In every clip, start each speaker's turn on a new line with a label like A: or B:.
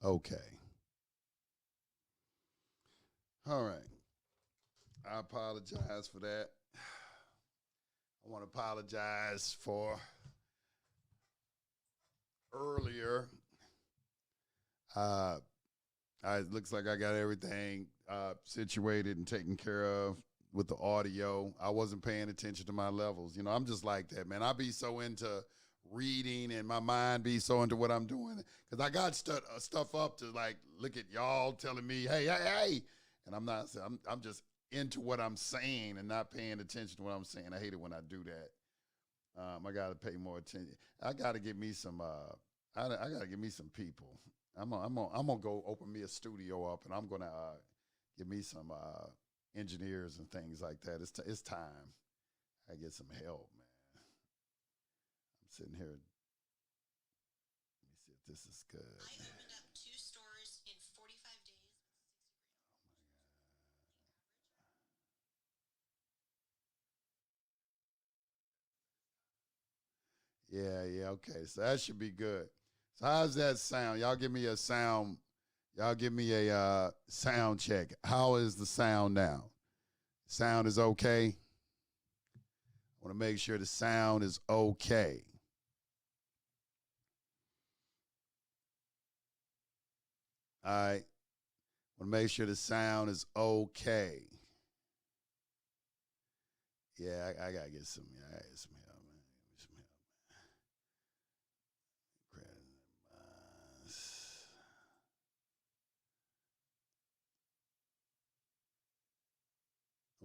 A: Okay. All right. I apologize for that. I want to apologize for earlier. It looks like I got everything situated and taken care of with the audio. I wasn't paying attention to my levels. You know, I'm just like that, man. I be so into reading and my mind be so into what I'm doing because I got stuff up to like look at y'all telling me, hey, hey, hey, and I'm not. I'm just into what I'm saying and not paying attention to what I'm saying. I hate it when I do that. I got to pay more attention. I got to get me some. I got to get me some people. I'm gonna go open me a studio up, and I'm gonna get me some engineers and things like that. It's time. I get some help, man. I'm sitting here. Let me see if this is good.
B: I opened up 2 stores in 45 days with 60 grand.
A: Oh my god. Yeah. Okay. So that should be good. So how's that sound? Y'all give me a sound. Y'all give me a sound check. How is the sound now? Sound is okay. I want to make sure the sound is okay. All right. I want to make sure the sound is okay. Yeah, I gotta get some. Yeah, I gotta get some help, man. Give me some help,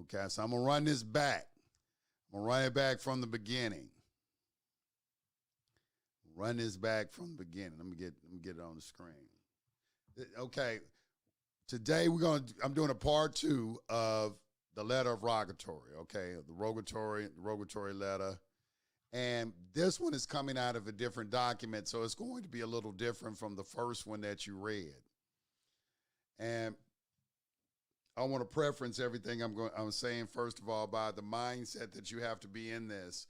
A: man. Okay, so I'm gonna run this back. I'm gonna run it back from the beginning. Run this back from the beginning. Let me get it on the screen. Okay, today I'm doing a part 2 of the letter of Rogatory. Okay, the Rogatory letter, and this one is coming out of a different document, so it's going to be a little different from the first one that you read. And I want to preference everything I'm saying first of all by the mindset that you have to be in this.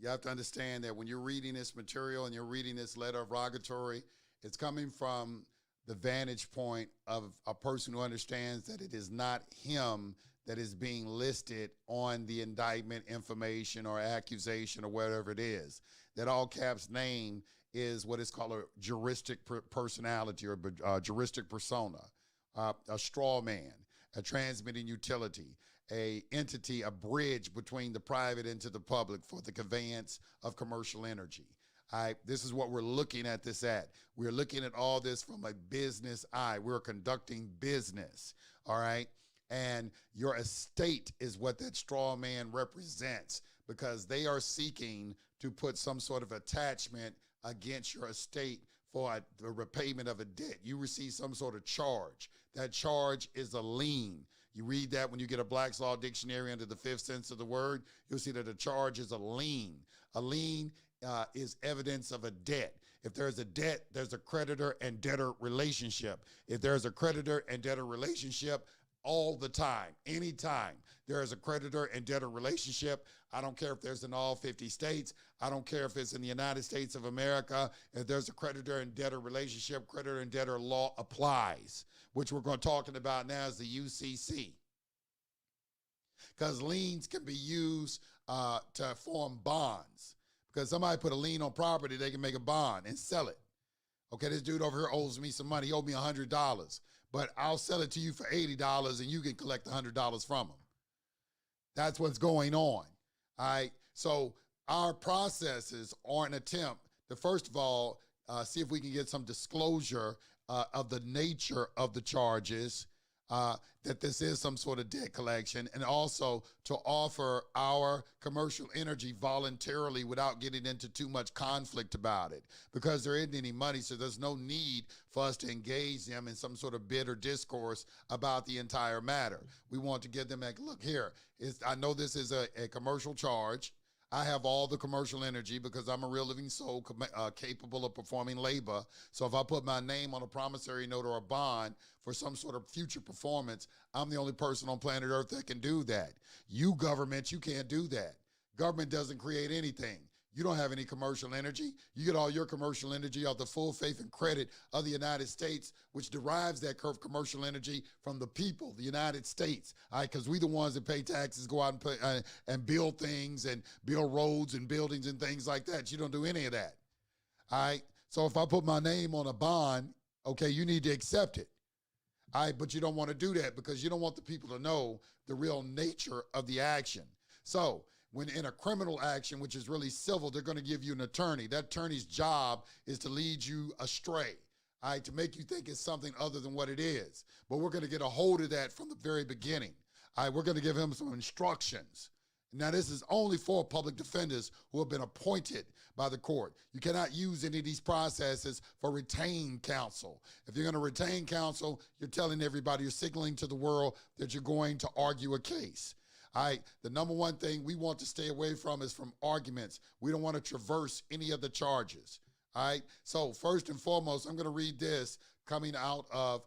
A: You have to understand that when you're reading this material and you're reading this letter of Rogatory, it's coming from the vantage point of a person who understands that it is not him that is being listed on the indictment information or accusation or whatever it is. That all caps name is what is called a juristic personality or juristic persona, a straw man, a transmitting utility, a entity, a bridge between the private into the public for the conveyance of commercial energy. This is what we're looking at this at. We're looking at all this from a business eye. We're conducting business, all right? And your estate is what that straw man represents because they are seeking to put some sort of attachment against your estate for the repayment of a debt. You receive some sort of charge. That charge is a lien. You read that when you get a Black's Law Dictionary under the 5th sense of the word, you'll see that a charge is a lien. A lien is evidence of a debt. If there's a debt, there's a creditor and debtor relationship. If there's a creditor and debtor relationship, all the time, anytime there is a creditor and debtor relationship, I don't care if there's in all 50 states, I don't care if it's in the United States of America, if there's a creditor and debtor relationship, creditor and debtor law applies, which we're going to talking about now is the UCC. Because liens can be used to form bonds. Because somebody put a lien on property, they can make a bond and sell it. Okay, this dude over here owes me some money. He owed me $100, but I'll sell it to you for $80 and you can collect $100 from him. That's what's going on. All right. So our processes are an attempt to, first of all, see if we can get some disclosure of the nature of the charges, that this is some sort of debt collection, and also to offer our commercial energy voluntarily without getting into too much conflict about it, because there isn't any money, so there's no need for us to engage them in some sort of bid or discourse about the entire matter. We want to get them like, look here, I know this is a commercial charge. I have all the commercial energy because I'm a real living soul capable of performing labor. So if I put my name on a promissory note or a bond for some sort of future performance, I'm the only person on planet Earth that can do that. You government, you can't do that. Government doesn't create anything. You don't have any commercial energy. You get all your commercial energy off the full faith and credit of the United States, which derives that commercial energy from the people, the United States. All right, because we the ones that pay taxes, go out and pay, and build things and build roads and buildings and things like that. You don't do any of that. All right, so if I put my name on a bond, okay, you need to accept it. All right, but you don't want to do that because you don't want the people to know the real nature of the action. So when in a criminal action, which is really civil, they're going to give you an attorney. That attorney's job is to lead you astray, all right, to make you think it's something other than what it is. But we're going to get a hold of that from the very beginning. All right, we're going to give him some instructions. Now, this is only for public defenders who have been appointed by the court. You cannot use any of these processes for retained counsel. If you're going to retain counsel, you're telling everybody, you're signaling to the world that you're going to argue a case. All right, the number one thing we want to stay away from is from arguments. We don't want to traverse any of the charges. All right, so first and foremost, I'm going to read this coming out of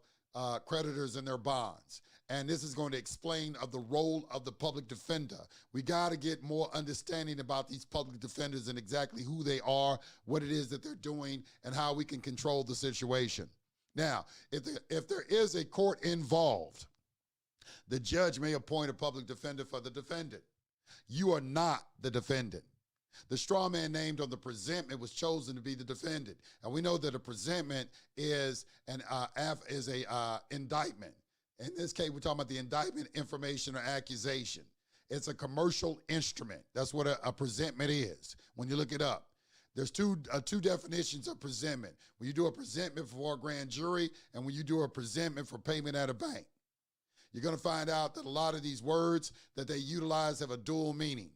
A: creditors and their bonds. And this is going to explain of the role of the public defender. We got to get more understanding about these public defenders and exactly who they are, what it is that they're doing, and how we can control the situation. Now, if there is a court involved, the judge may appoint a public defender for the defendant. You are not the defendant. The straw man named on the presentment was chosen to be the defendant. And we know that a presentment is an indictment. In this case, we're talking about the indictment, information, or accusation. It's a commercial instrument. That's what a presentment is when you look it up. There's two definitions of presentment. When you do a presentment for a grand jury and when you do a presentment for payment at a bank. You're going to find out that a lot of these words that they utilize have a dual meaning.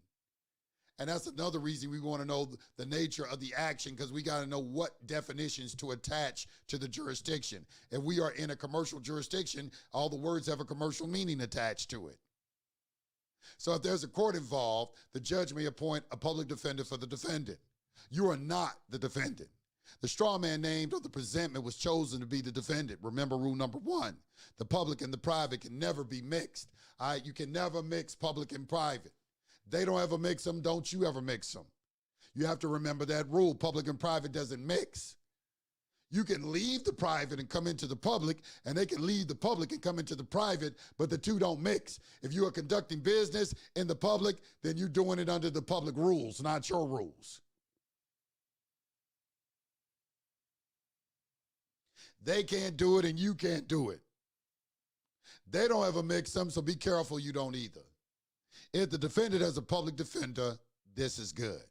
A: And that's another reason we want to know the nature of the action, because we got to know what definitions to attach to the jurisdiction. If we are in a commercial jurisdiction, all the words have a commercial meaning attached to it. So if there's a court involved, the judge may appoint a public defender for the defendant. You are not the defendant. The straw man named on the presentment was chosen to be the defendant. Remember rule number 1, the public and the private can never be mixed. All right, you can never mix public and private. They don't ever mix them, don't you ever mix them. You have to remember that rule. Public and private doesn't mix. You can leave the private and come into the public, and they can leave the public and come into the private, but the two don't mix. If you are conducting business in the public, then you're doing it under the public rules, not your rules. They can't do it and you can't do it. They don't ever mix them, so be careful you don't either. If the defendant has a public defender, this is good.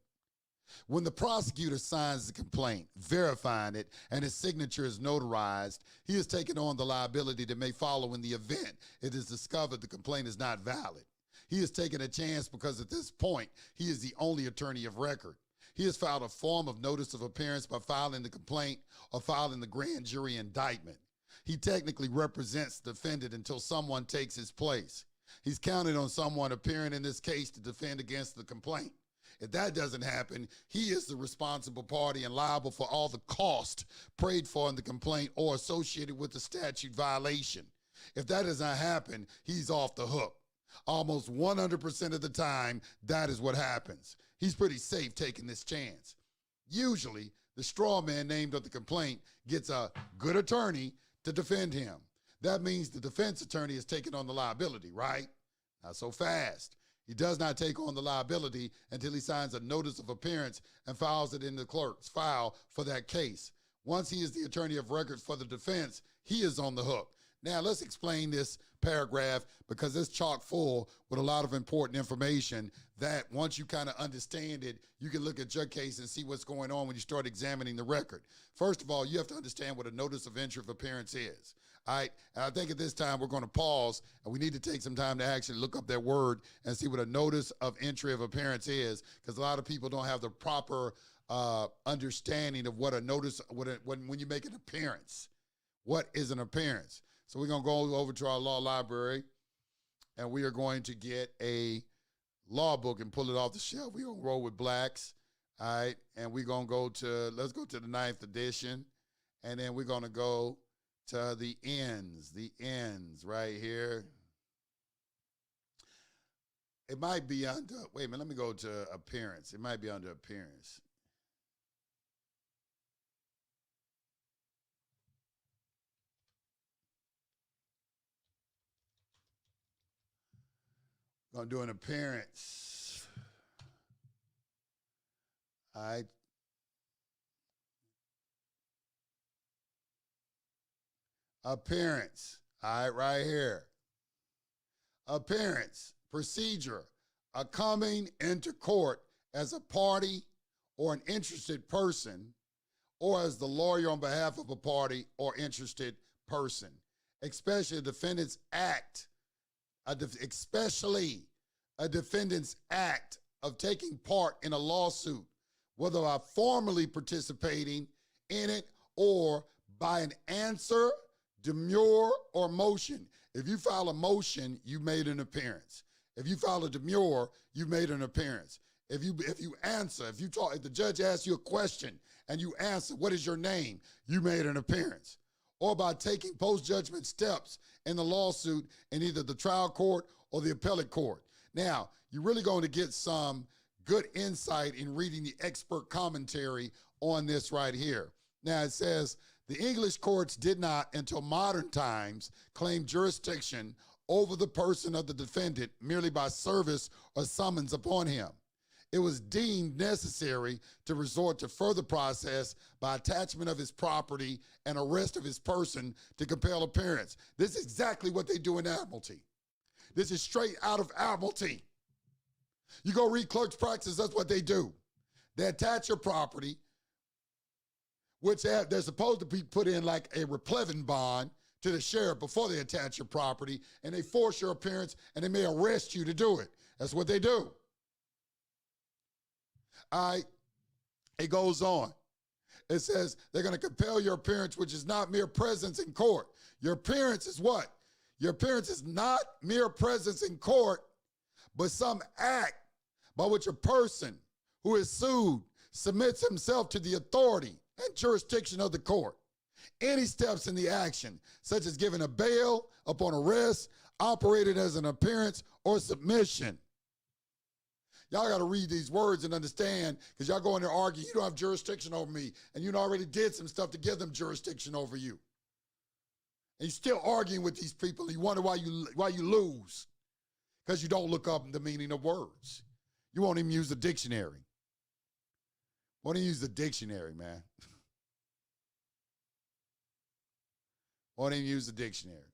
A: When the prosecutor signs the complaint, verifying it, and his signature is notarized, he is taking on the liability that may follow in the event it is discovered the complaint is not valid. He is taking a chance because at this point, he is the only attorney of record. He has filed a form of notice of appearance by filing the complaint or filing the grand jury indictment. He technically represents the defendant until someone takes his place. He's counted on someone appearing in this case to defend against the complaint. If that doesn't happen, he is the responsible party and liable for all the cost paid for in the complaint or associated with the statute violation. If that does not happen, he's off the hook. Almost 100% of the time, that is what happens. He's pretty safe taking this chance. Usually, the straw man named on the complaint gets a good attorney to defend him. That means the defense attorney is taking on the liability, right? Not so fast. He does not take on the liability until he signs a notice of appearance and files it in the clerk's file for that case. Once he is the attorney of record for the defense, he is on the hook. Now, let's explain this paragraph because it's chock full with a lot of important information that once you kind of understand it, you can look at your case and see what's going on when you start examining the record. First of all, you have to understand what a notice of entry of appearance is. All right, and I think at this time we're going to pause and we need to take some time to actually look up that word and see what a notice of entry of appearance is, because a lot of people don't have the proper understanding of what a notice, when you make an appearance. What is an appearance? So we're going to go over to our law library and we are going to get a law book and pull it off the shelf. We're going to roll with blacks, all right? And we're going to let's go to the 9th edition, and then we're going to go to the ends right here. It might be under, wait a minute, let me go to appearance. It might be under appearance. Gonna do an appearance. All right. Appearance. All right, right here. Appearance, procedure, a coming into court as a party or an interested person, or as the lawyer on behalf of a party or interested person, especially a defendant's act, especially a defendant's act of taking part in a lawsuit, whether by formally participating in it or by an answer, demur, or motion. If you file a motion, you made an appearance. If you file a demur, you made an appearance. If you answer, if the judge asks you a question and you answer, what is your name? You made an appearance. Or by taking post-judgment steps in the lawsuit in either the trial court or the appellate court. Now, you're really going to get some good insight in reading the expert commentary on this right here. Now, it says, the English courts did not, until modern times, claim jurisdiction over the person of the defendant merely by service or summons upon him. It was deemed necessary to resort to further process by attachment of his property and arrest of his person to compel appearance. This is exactly what they do in admiralty. This is straight out of admiralty. You go read clerk's practice, that's what they do. They attach your property, which they're supposed to be put in like a replevin bond to the sheriff before they attach your property, and they force your appearance, and they may arrest you to do it. That's what they do. All right, it goes on. It says they're going to compel your appearance, which is not mere presence in court. Your appearance is what? Your appearance is not mere presence in court, but some act by which a person who is sued submits himself to the authority and jurisdiction of the court. Any steps in the action, such as giving a bail upon arrest, operated as an appearance or submission. Y'all got to read these words and understand, because y'all go in there arguing, you don't have jurisdiction over me, and you already did some stuff to give them jurisdiction over you. And you're still arguing with these people, and you wonder why you lose, because you don't look up the meaning of words. You won't even use the dictionary. Won't even use the dictionary, man. Won't even use the dictionary.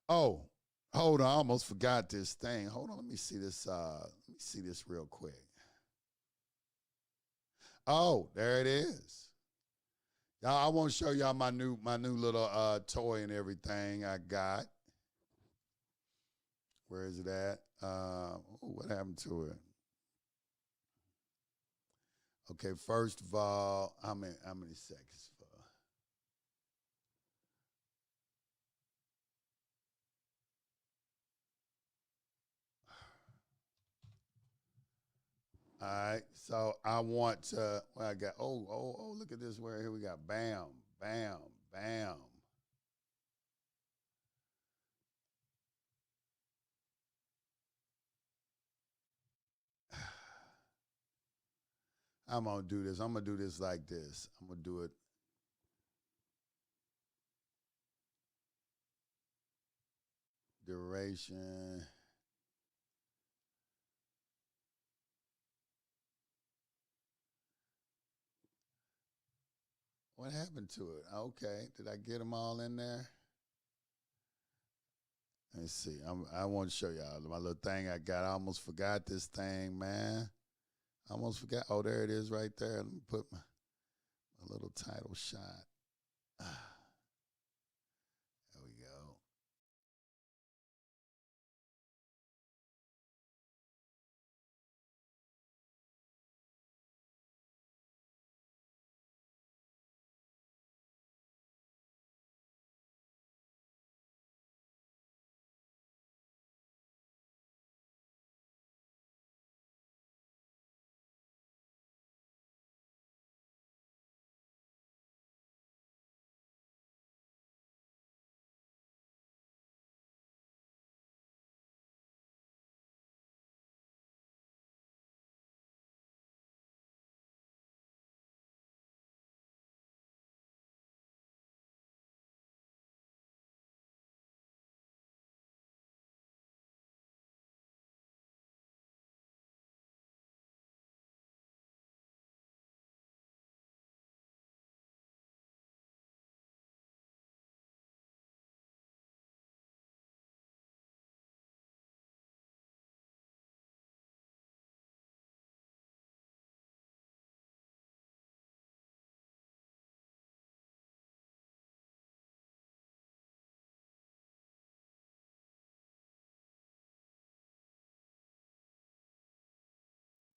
A: Oh, hold on, I almost forgot this thing. Hold on, let me see this. Let me see this real quick. Oh, there it is. Y'all, I want to show y'all my new little toy and everything I got. Where is it at? What happened to it? Okay, first of all, how many seconds for? All right, so I want to, well, I got, look at this, where here we got bam, bam, bam. I'm going to do this. I'm going to do this like this. I'm going to do it. Duration. What happened to it? Okay. Did I get them all in there? Let's see. I want to show y'all my little thing I got. I almost forgot this thing, man. I almost forgot. Oh, there it is right there. Let me put my little title shot.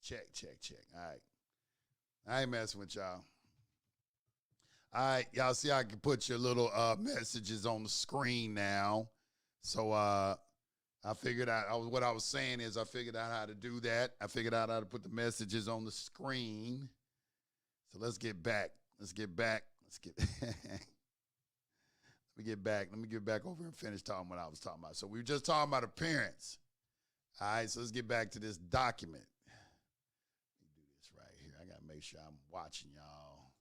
A: Check, check, check. All right. I ain't messing with y'all. All right, y'all see I can put your little messages on the screen now. So I figured out, what I was saying is I figured out how to do that. I figured out how to put the messages on the screen. So let's get back. Let me get back. Let me get back over and finish talking what I was talking about. So we were just talking about appearance. All right, so let's get back to this document. Let me do this right here. I got to make sure I'm watching y'all.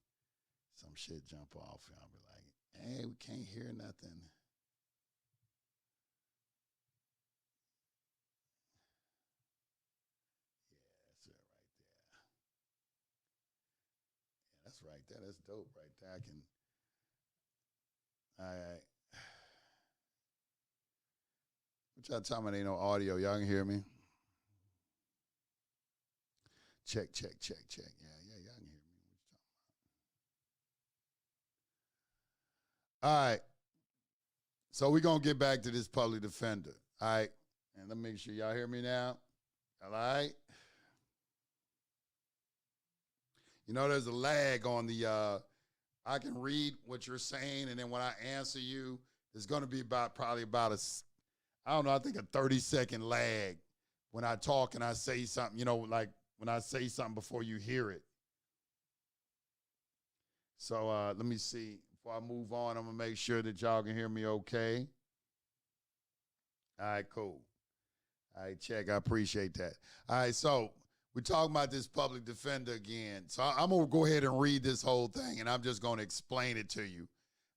A: Some shit jump off. I'll be like, hey, we can't hear nothing. Yeah, that's it right there. Yeah, that's right there. That's dope right there. I can. All right. What y'all talking about? Ain't no audio. Y'all can hear me? Check, check, check, check. Yeah, y'all can hear me. What you talking about? All right. So we're going to get back to this public defender. All right. And let me make sure y'all hear me now. All right. You know, there's a lag on the, I can read what you're saying, and then when I answer you, there's going to be probably about I think a 30-second lag when I talk and I say something, you know, like when I say something before you hear it. So let me see. Before I move on, I'm going to make sure that y'all can hear me okay. All right, cool. All right, check. I appreciate that. All right, so we're talking about this public defender again. So I'm going to go ahead and read this whole thing, and I'm just going to explain it to you.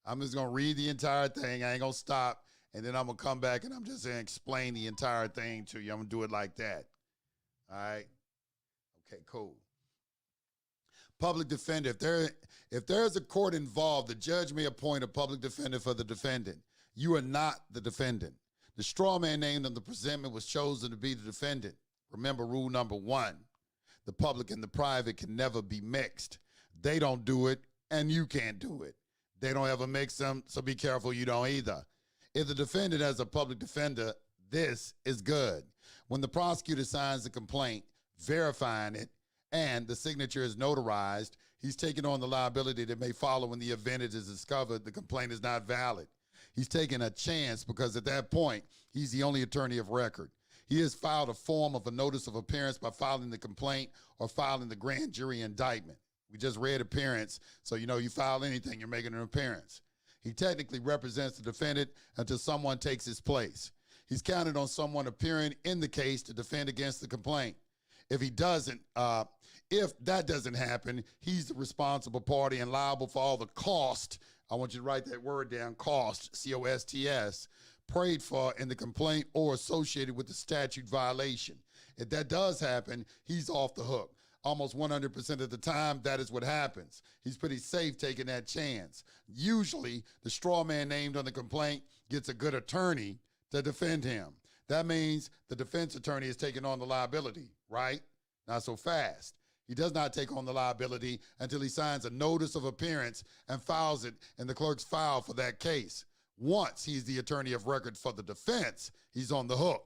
A: I'm just going to read the entire thing. I ain't going to stop, and then I'm going to come back, and I'm just going to explain the entire thing to you. I'm going to do it like that. All right? Okay, cool. Public defender. If there is a court involved, the judge may appoint a public defender for the defendant. You are not the defendant. The straw man named on the presentment was chosen to be the defendant. Remember rule number 1. The public and the private can never be mixed. They don't do it, and you can't do it. They don't ever mix them, so be careful you don't either. If the defendant has a public defender, this is good. When the prosecutor signs the complaint, verifying it, and the signature is notarized, he's taking on the liability that may follow when the event is discovered the complaint is not valid. He's taking a chance because at that point, he's the only attorney of record. He has filed a form of a notice of appearance by filing the complaint or filing the grand jury indictment. We just read appearance, so you know you file anything, you're making an appearance. He technically represents the defendant until someone takes his place. He's counted on someone appearing in the case to defend against the complaint. If that doesn't happen, he's the responsible party and liable for all the cost. I want you to write that word down, cost, C-O-S-T-S, prayed for in the complaint or associated with the statute violation. If that does happen, he's off the hook. Almost 100% of the time, that is what happens. He's pretty safe taking that chance. Usually, the straw man named on the complaint gets a good attorney to defend him. That means the defense attorney is taking on the liability, right? Not so fast. He does not take on the liability until he signs a notice of appearance and files it in the clerk's file for that case. Once he's the attorney of record for the defense, he's on the hook.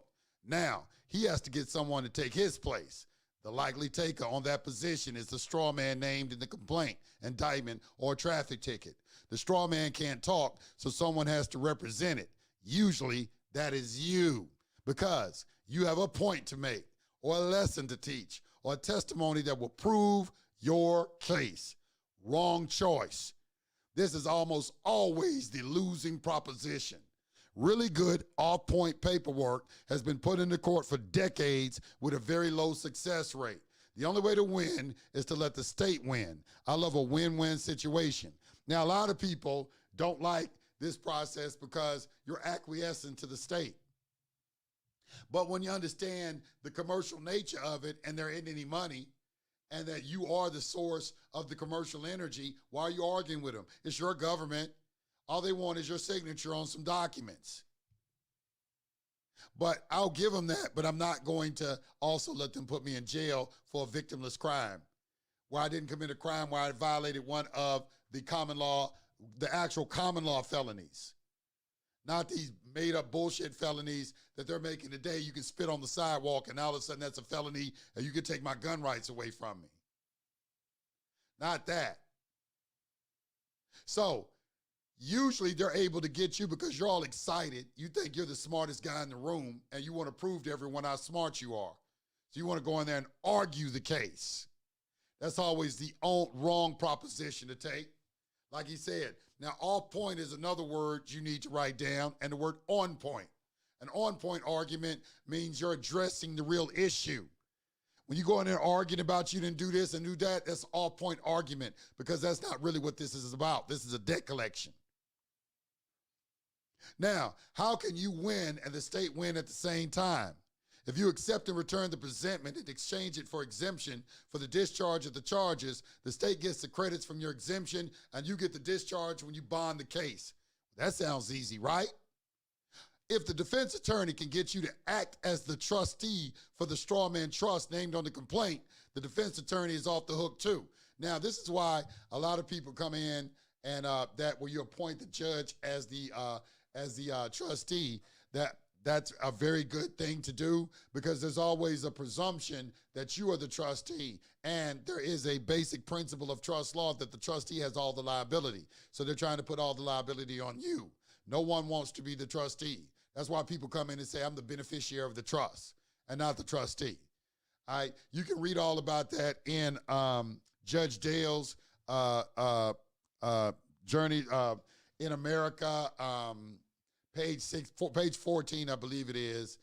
A: Now, he has to get someone to take his place. The likely taker on that position is the straw man named in the complaint, indictment, or traffic ticket. The straw man can't talk, so someone has to represent it. Usually, that is you, because you have a point to make, or a lesson to teach, or a testimony that will prove your case. Wrong choice. This is almost always the losing proposition. Really good off-point paperwork has been put into court for decades with a very low success rate. The only way to win is to let the state win. I love a win-win situation. Now, a lot of people don't like this process because you're acquiescing to the state. But when you understand the commercial nature of it and there isn't any money, and that you are the source of the commercial energy, why are you arguing with them? It's your government. All they want is your signature on some documents. But I'll give them that, but I'm not going to also let them put me in jail for a victimless crime, where I didn't commit a crime, where I violated one of the common law, the actual common law felonies. Not these made up bullshit felonies that they're making today. You can spit on the sidewalk and all of a sudden that's a felony and you can take my gun rights away from me. Not that. So usually they're able to get you because you're all excited. You think you're the smartest guy in the room and you want to prove to everyone how smart you are. So you want to go in there and argue the case. That's always the wrong proposition to take. Like he said, now off point is another word you need to write down, and the word on point. An on point argument means you're addressing the real issue. When you go in there arguing about you didn't do this and do that, that's off point argument because that's not really what this is about. This is a debt collection. Now, how can you win and the state win at the same time? If you accept and return the presentment and exchange it for exemption for the discharge of the charges, the state gets the credits from your exemption and you get the discharge when you bond the case. That sounds easy, right? If the defense attorney can get you to act as the trustee for the straw man trust named on the complaint, the defense attorney is off the hook too. Now, this is why a lot of people come in and that where you appoint the judge as the trustee, that's a very good thing to do because there's always a presumption that you are the trustee. And there is a basic principle of trust law that the trustee has all the liability. So they're trying to put all the liability on you. No one wants to be the trustee. That's why people come in and say, I'm the beneficiary of the trust and not the trustee. All right. You can read all about that in Judge Dale's Journey in America, page 14, I believe it is.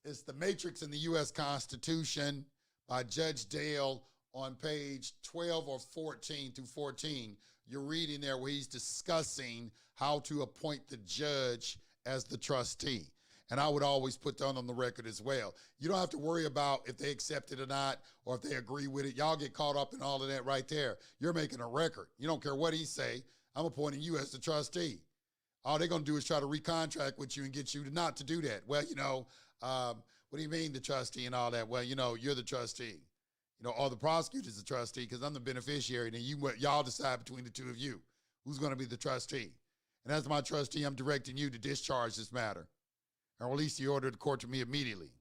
A: It's The Matrix in the U.S. Constitution by Judge Dale on page 12 or 14 through 14. You're reading there where he's discussing how to appoint the judge as the trustee. And I would always put that on the record as well. You don't have to worry about if they accept it or not, or if they agree with it. Y'all get caught up in all of that right there. You're making a record. You don't care what he say. I'm appointing you as the trustee. All they're going to do is try to recontract with you and get you to not to do that. Well, what do you mean the trustee and all that? Well, you're the trustee. Or the prosecutor's the trustee because I'm the beneficiary. And y'all decide between the two of you who's going to be the trustee. And as my trustee, I'm directing you to discharge this matter and release the order of the court to me immediately.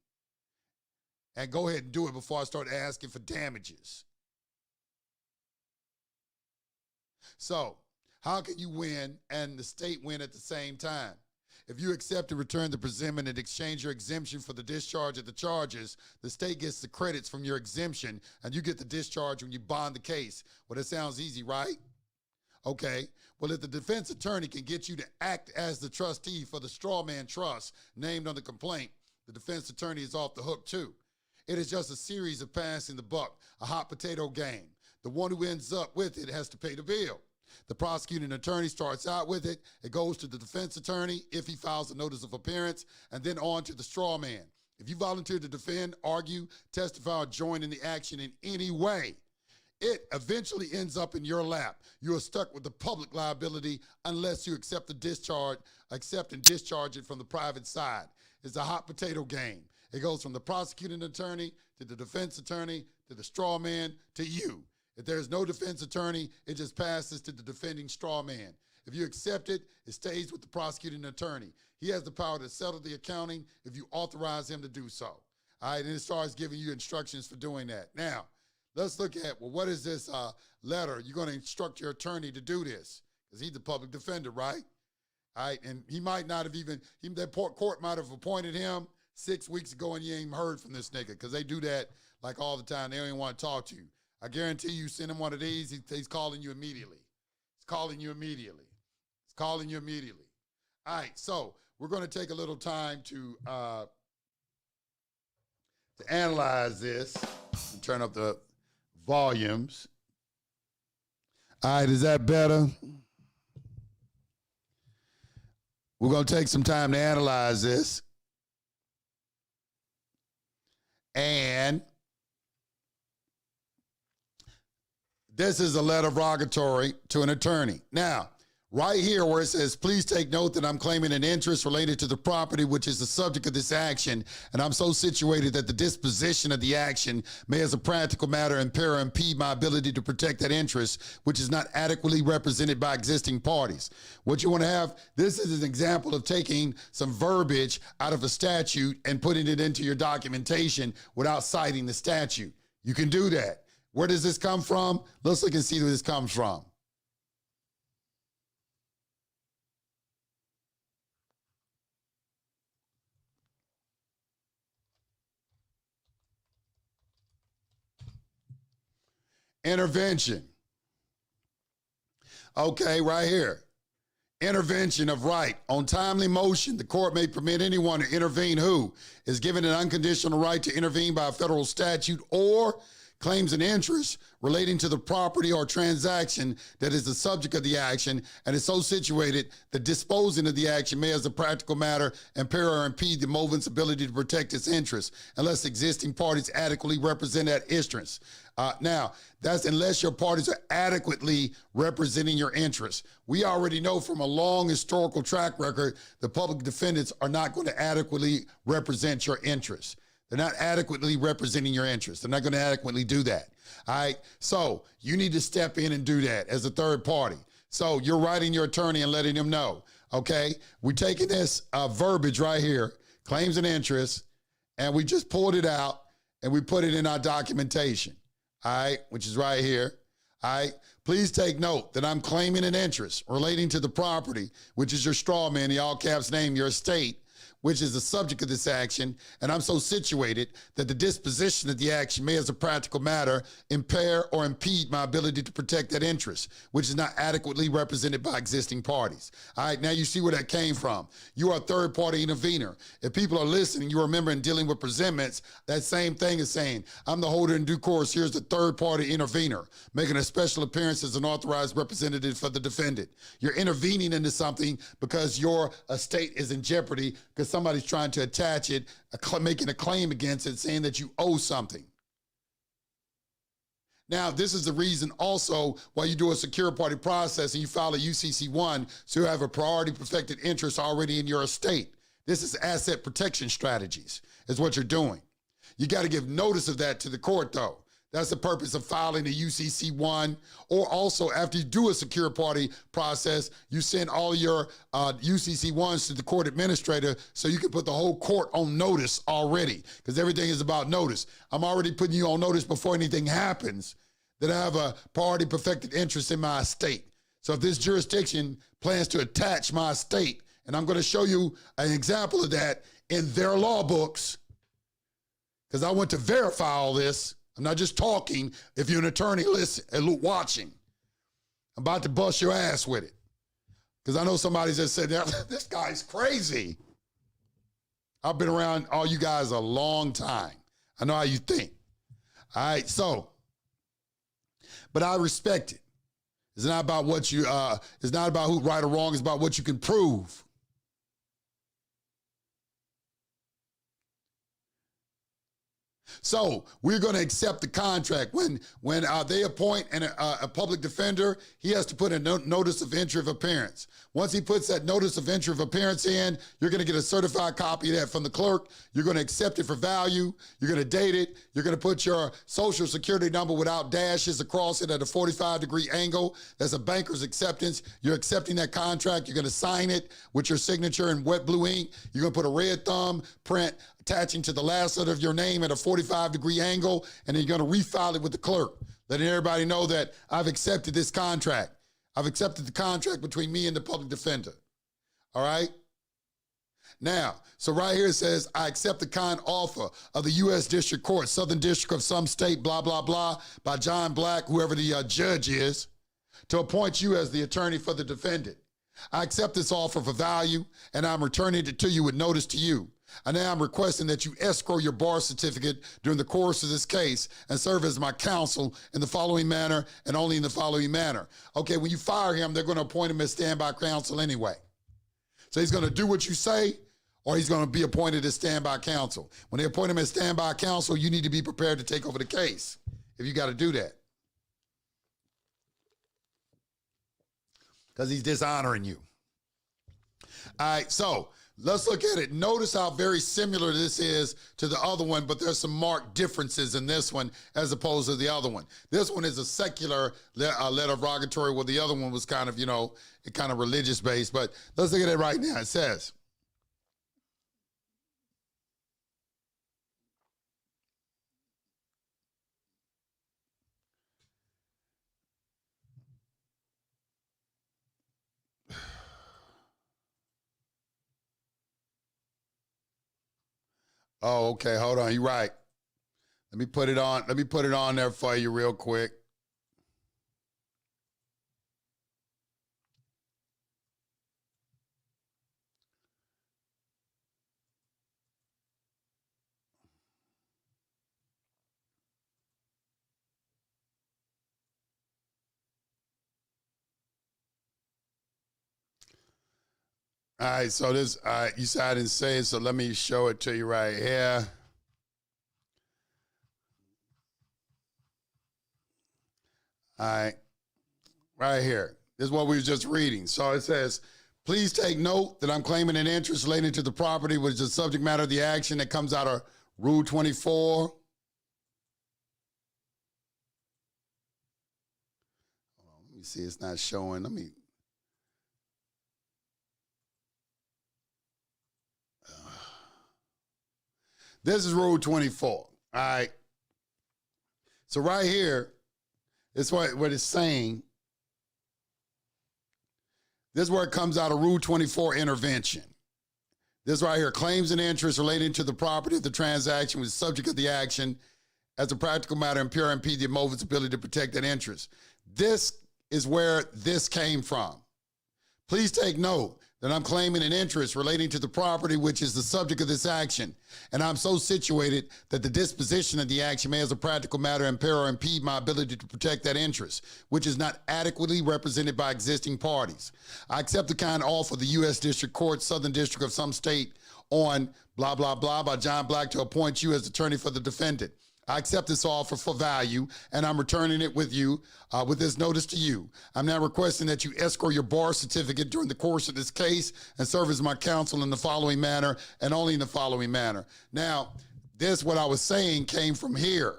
A: And go ahead and do it before I start asking for damages. So, how can you win and the state win at the same time? If you accept and return the presentment and exchange your exemption for the discharge of the charges, the state gets the credits from your exemption and you get the discharge when you bond the case. Well, that sounds easy, right? Okay. Well, if the defense attorney can get you to act as the trustee for the straw man trust named on the complaint, the defense attorney is off the hook too. It is just a series of passing the buck, a hot potato game. The one who ends up with it has to pay the bill. The prosecuting attorney starts out with it. It goes to the defense attorney if he files a notice of appearance, and then on to the straw man. If you volunteer to defend, argue, testify, or join in the action in any way, it eventually ends up in your lap. You are stuck with the public liability unless you accept and discharge it from the private side. It's a hot potato game. It goes from the prosecuting attorney to the defense attorney to the straw man to you. If there's no defense attorney, it just passes to the defending straw man. If you accept it, it stays with the prosecuting attorney. He has the power to settle the accounting if you authorize him to do so. All right, and it starts giving you instructions for doing that. Now, let's look at, what is this letter? You're going to instruct your attorney to do this because he's the public defender, right? All right, and he might not have that court might have appointed him 6 weeks ago and you ain't even heard from this nigga because they do that like all the time. They don't even want to talk to you. I guarantee you send him one of these, he's calling you immediately. He's calling you immediately. He's calling you immediately. All right, so we're going to take a little time to analyze this and turn up the volumes. All right, is that better? We're going to take some time to analyze this. And this is a letter of rogatory to an attorney. Now, right here where it says, please take note that I'm claiming an interest related to the property which is the subject of this action, and I'm so situated that the disposition of the action may as a practical matter impair or impede my ability to protect that interest, which is not adequately represented by existing parties. What you want to have, this is an example of taking some verbiage out of a statute and putting it into your documentation without citing the statute. You can do that. Where does this come from? Let's look and see where this comes from. Intervention. Okay, right here. Intervention of right. On timely motion, the court may permit anyone to intervene who is given an unconditional right to intervene by a federal statute or claims an interest relating to the property or transaction that is the subject of the action and is so situated that disposing of the action may as a practical matter impair or impede the movement's ability to protect its interests unless existing parties adequately represent that interest. Now, that's unless your parties are adequately representing your interests. We already know from a long historical track record, the public defendants are not going to adequately represent your interests. They're not adequately representing your interests. They're not going to adequately do that. All right. So you need to step in and do that as a third party. So you're writing your attorney and letting them know, okay, we're taking this verbiage right here, claims and interest, and we just pulled it out and we put it in our documentation. All right, which is right here. All right, please take note that I'm claiming an interest relating to the property, which is your straw man, the all caps name, your estate, which is the subject of this action, and I'm so situated that the disposition of the action may as a practical matter impair or impede my ability to protect that interest, which is not adequately represented by existing parties. All right, now you see where that came from. You are a third-party intervener. If people are listening, you remember in dealing with presentments, that same thing is saying, I'm the holder in due course, here's the third-party intervener, making a special appearance as an authorized representative for the defendant. You're intervening into something because your estate is in jeopardy because somebody's trying to attach it, making a claim against it, saying that you owe something. Now, this is the reason also why you do a secure party process and you file a UCC1, so you have a priority perfected interest already in your estate. This is asset protection strategies, is what you're doing. You got to give notice of that to the court, though. That's the purpose of filing a UCC1, or also after you do a secure party process, you send all your UCC1s to the court administrator so you can put the whole court on notice already, because everything is about notice. I'm already putting you on notice before anything happens that I have a priority perfected interest in my estate. So if this jurisdiction plans to attach my estate, and I'm going to show you an example of that in their law books, because I went to verify all this. I'm not just talking. If you're an attorney, listen, watching. I'm about to bust your ass with it. Because I know somebody just said, this guy's crazy. I've been around all you guys a long time. I know how you think. All right, so, but I respect it. It's not about what you, it's not about who's right or wrong. It's about what you can prove. So we're going to accept the contract. When they appoint a public defender, he has to put a notice of entry of appearance. Once he puts that notice of entry of appearance in, you're going to get a certified copy of that from the clerk. You're going to accept it for value. You're going to date it. You're going to put your social security number without dashes across it at a 45-degree angle. That's a banker's acceptance. You're accepting that contract. You're going to sign it with your signature in wet blue ink. You're going to put a red thumb print attaching to the last letter of your name at a 45-degree angle, and then you're going to refile it with the clerk, letting everybody know that I've accepted this contract. I've accepted the contract between me and the public defender. All right? Now, so right here it says, I accept the kind offer of the U.S. District Court, Southern District of some state, blah, blah, blah, by John Black, whoever the judge is, to appoint you as the attorney for the defendant. I accept this offer for value, and I'm returning it to you with notice to you. And now I'm requesting that you escrow your bar certificate during the course of this case and serve as my counsel in the following manner and only in the following manner. Okay, when you fire him, they're going to appoint him as standby counsel anyway. So he's going to do what you say, or he's going to be appointed as standby counsel. When they appoint him as standby counsel, you need to be prepared to take over the case if you got to do that. because he's dishonoring you. All right, so let's look at it. Notice how very similar this is to the other one, but there's some marked differences in this one as opposed to the other one. This one is a secular letter of rogatory, while the other one was kind of, kind of religious based. But let's look at it right now. It says, oh, okay, hold on. You're right. Let me put it on. Let me put it on there for you real quick. All right, so this, you said I didn't say it, so let me show it to you right here. All right here. This is what we were just reading. So it says, please take note that I'm claiming an interest relating to the property, which is the subject matter of the action that comes out of Rule 24. Hold on, let me see, it's not showing. Let me. This is Rule 24. All right. So right here, it's what it's saying. This is where it comes out of Rule 24 intervention. This right here, claims and interest relating to the property of the transaction was subject of the action. As a practical matter, impair or impede the movement's ability to protect that interest. This is where this came from. Please take note that I'm claiming an interest relating to the property which is the subject of this action, and I'm so situated that the disposition of the action may as a practical matter impair or impede my ability to protect that interest, which is not adequately represented by existing parties. I accept the kind offer of the U.S. District Court, Southern District of some state on blah, blah, blah by John Black to appoint you as attorney for the defendant. I accept this offer for value, and I'm returning it with you, with this notice to you. I'm now requesting that you escrow your bar certificate during the course of this case and serve as my counsel in the following manner and only in the following manner. Now, this, what I was saying, came from here.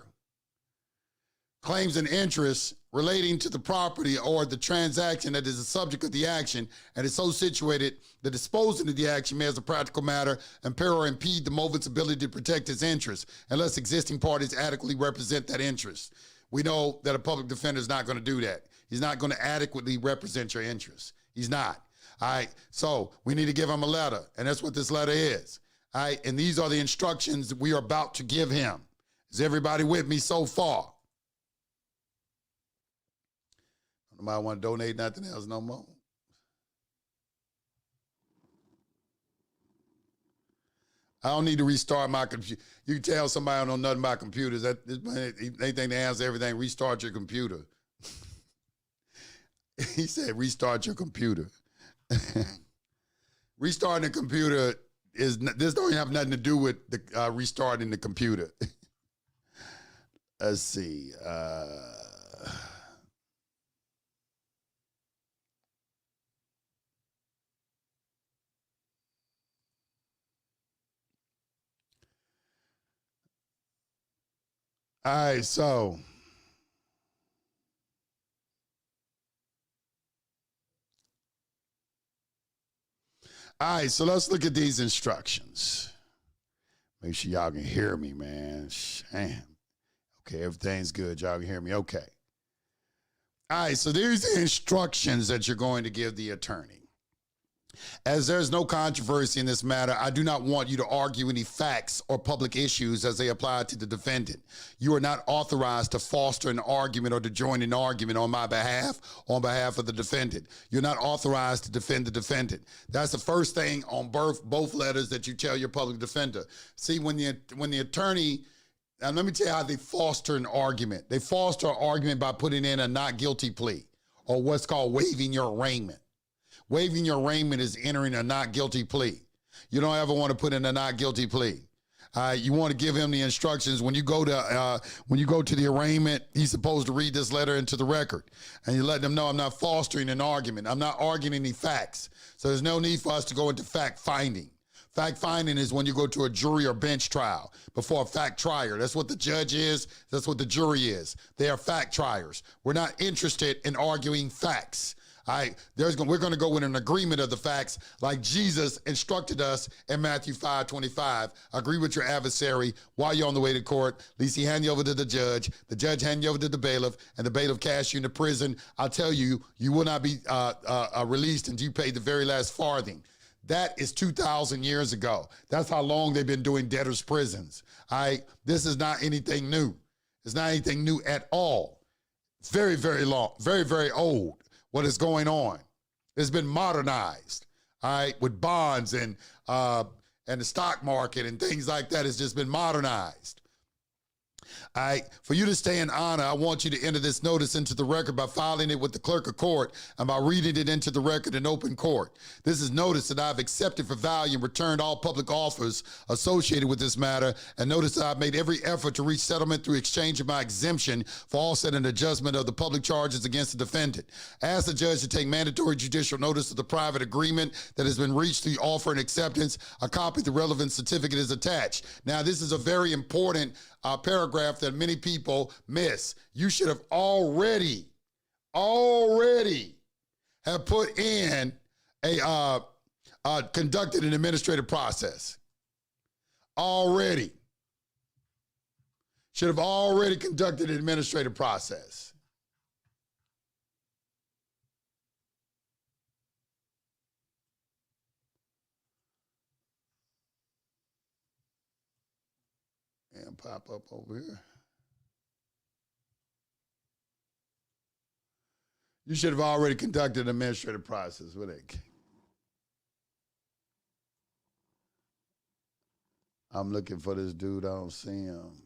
A: Claims and interests relating to the property or the transaction that is the subject of the action and is so situated that disposing of the action may as a practical matter impair or impede the movement's ability to protect its interests unless existing parties adequately represent that interest. We know that a public defender is not going to do that. He's not going to adequately represent your interests. He's not. All right, so we need to give him a letter, and that's what this letter is. All right, and these are the instructions that we are about to give him. Is everybody with me so far? Nobody want to donate nothing else no more? I don't need to restart my computer. You can tell somebody I don't know nothing about computers. They think they answer everything. Restart your computer. He said, restart your computer. Restarting the computer this don't have nothing to do with the restarting the computer. Let's see. All right, so let's look at these instructions. Make sure y'all can hear me, man. Damn. Okay, everything's good. Y'all can hear me. Okay. All right, so these are the instructions that you're going to give the attorney. As there's no controversy in this matter, I do not want you to argue any facts or public issues as they apply to the defendant. You are not authorized to foster an argument or to join an argument on my behalf, on behalf of the defendant. You're not authorized to defend the defendant. That's the first thing on both letters that you tell your public defender. See, when the attorney, now let me tell you how they foster an argument. They foster an argument by putting in a not guilty plea, or what's called waiving your arraignment. Waiving your arraignment is entering a not guilty plea. You don't ever want to put in a not guilty plea. You want to give him the instructions when you go to the arraignment. He's supposed to read this letter into the record, and you let them know I'm not fostering an argument. I'm not arguing any facts. So there's no need for us to go into fact finding. Fact finding is when you go to a jury or bench trial before a fact trier. That's what the judge is. That's what the jury is. They are fact triers. We're not interested in arguing facts. We're going to go with an agreement of the facts like Jesus instructed us in Matthew 5:25. Agree with your adversary while you're on the way to court. At least he hand you over to the judge hand you over to the bailiff, and the bailiff casts you into prison. I'll tell you, you will not be released until you pay the very last farthing. That is 2,000 years ago. That's how long they've been doing debtors' prisons. This is not anything new. It's not anything new at all. It's very, very long, very, very old. What is going on? It's been modernized, with bonds and the stock market and things like that. It's just been modernized. For you to stay in honor, I want you to enter this notice into the record by filing it with the clerk of court and by reading it into the record in open court. This is notice that I've accepted for value and returned all public offers associated with this matter, and notice that I've made every effort to reach settlement through exchange of my exemption for offset and adjustment of the public charges against the defendant. Ask the judge to take mandatory judicial notice of the private agreement that has been reached through offer and acceptance. A copy of the relevant certificate is attached. Now, this is a very important paragraph that many people miss. You should have already have put in conducted an administrative process. Already. Should have already conducted an administrative process. And pop up over here. You should have already conducted an administrative process with it. I'm looking for this dude. I don't see him.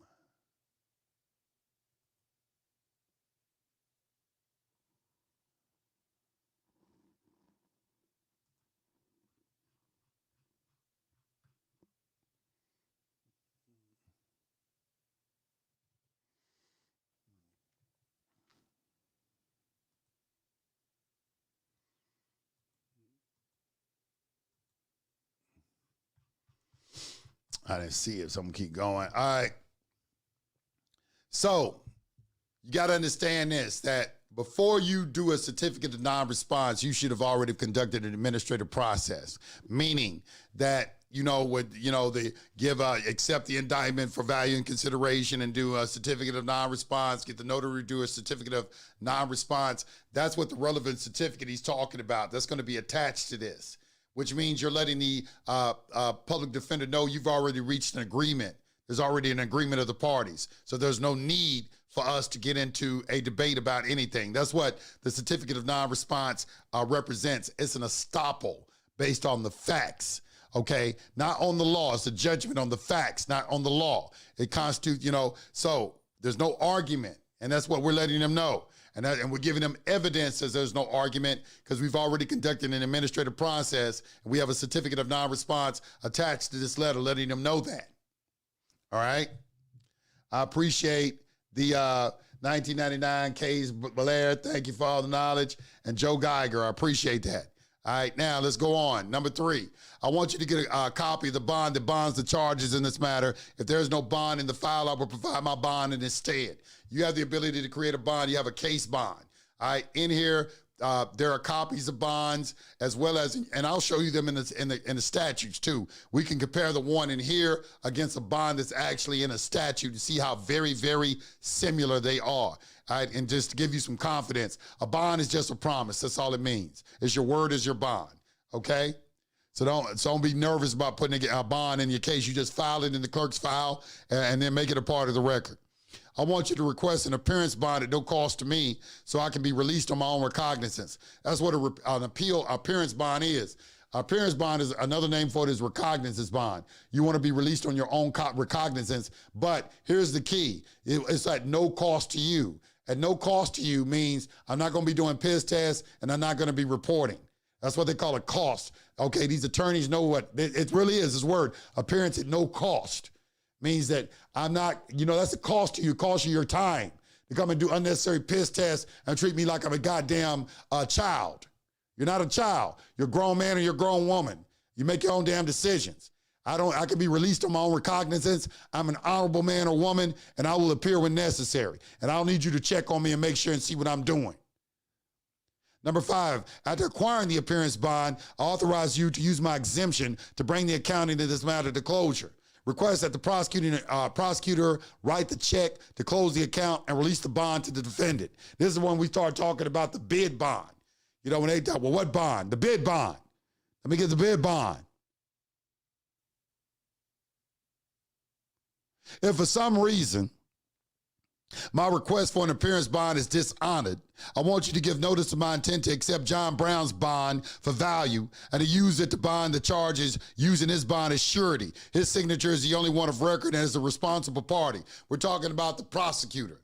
A: I didn't see it, so I'm going to keep going. All right. So you got to understand this, that before you do a certificate of non-response, you should have already conducted an administrative process, meaning that, they accept the indictment for value and consideration and do a certificate of non-response, get the notary to do a certificate of non-response. That's what the relevant certificate he's talking about. That's going to be attached to this, which means you're letting the public defender know you've already reached an agreement. There's already an agreement of the parties. So there's no need for us to get into a debate about anything. That's what the certificate of non-response represents. It's an estoppel based on the facts, okay? Not on the law. It's a judgment on the facts, not on the law. It constitutes, so there's no argument, and that's what we're letting them know. And we're giving them evidence as there's no argument because we've already conducted an administrative process, and we have a certificate of non-response attached to this letter letting them know that. All right? I appreciate the 1999 Case Belair. Thank you for all the knowledge. And Joe Geiger, I appreciate that. All right, now let's go on. Number 3, I want you to get a copy of the bond that bonds the charges in this matter. If there's no bond in the file, I will provide my bond in instead. You have the ability to create a bond. You have a case bond. All right, in here, there are copies of bonds as well as, and I'll show you them in the statutes too. We can compare the one in here against a bond that's actually in a statute to see how very, very similar they are. All right, and just to give you some confidence, a bond is just a promise. That's all it means. It's your word is your bond, okay? So don't be nervous about putting a bond in your case. You just file it in the clerk's file and then make it a part of the record. I want you to request an appearance bond at no cost to me so I can be released on my own recognizance. That's what an appearance bond is. Appearance bond is another name for it is recognizance bond. You want to be released on your own recognizance, but here's the key. It's at no cost to you. At no cost to you means I'm not going to be doing piss tests and I'm not going to be reporting. That's what they call a cost. Okay, these attorneys know what it really is, this word, appearance at no cost. Means that I'm not, that's a cost to you, cost you your time to come and do unnecessary piss tests and treat me like I'm a goddamn child. You're not a child. You're a grown man or you're a grown woman. You make your own damn decisions. I can be released on my own recognizance. I'm an honorable man or woman, and I will appear when necessary. And I'll need you to check on me and make sure and see what I'm doing. Number 5, after acquiring the appearance bond, I authorize you to use my exemption to bring the accounting of this matter to closure. Request that the prosecutor write the check to close the account and release the bond to the defendant. This is when we start talking about the bid bond. When they talk, well, what bond? The bid bond. Let me get the bid bond. If for some reason my request for an appearance bond is dishonored, I want you to give notice of my intent to accept John Brown's bond for value and to use it to bond the charges using his bond as surety. His signature is the only one of record and is the responsible party. We're talking about the prosecutor.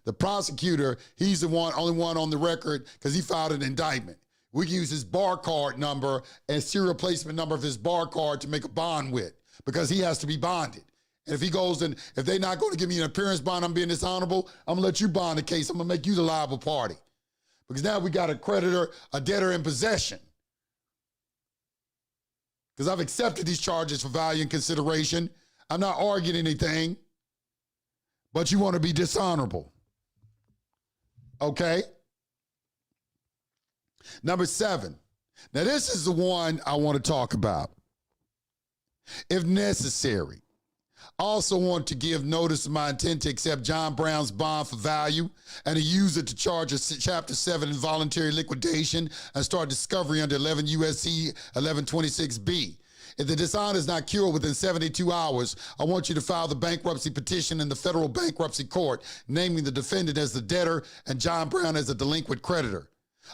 A: The prosecutor, he's the only one on the record because he filed an indictment. We can use his bar card number and serial placement number of his bar card to make a bond with because he has to be bonded. And if he goes and if they're not going to give me an appearance bond, I'm being dishonorable, I'm going to let you bond the case. I'm going to make you the liable party. Because now we got a creditor, a debtor in possession. Because I've accepted these charges for value and consideration. I'm not arguing anything, but you want to be dishonorable. Okay? Number 7. Now this is the one I want to talk about. If necessary, I also want to give notice of my intent to accept John Brown's bond for value and to use it to charge a Chapter 7 involuntary liquidation and start discovery under 11 U.S.C. 1126B. If the dishonor is not cured within 72 hours, I want you to file the bankruptcy petition in the federal bankruptcy court, naming the defendant as the debtor and John Brown as a delinquent creditor,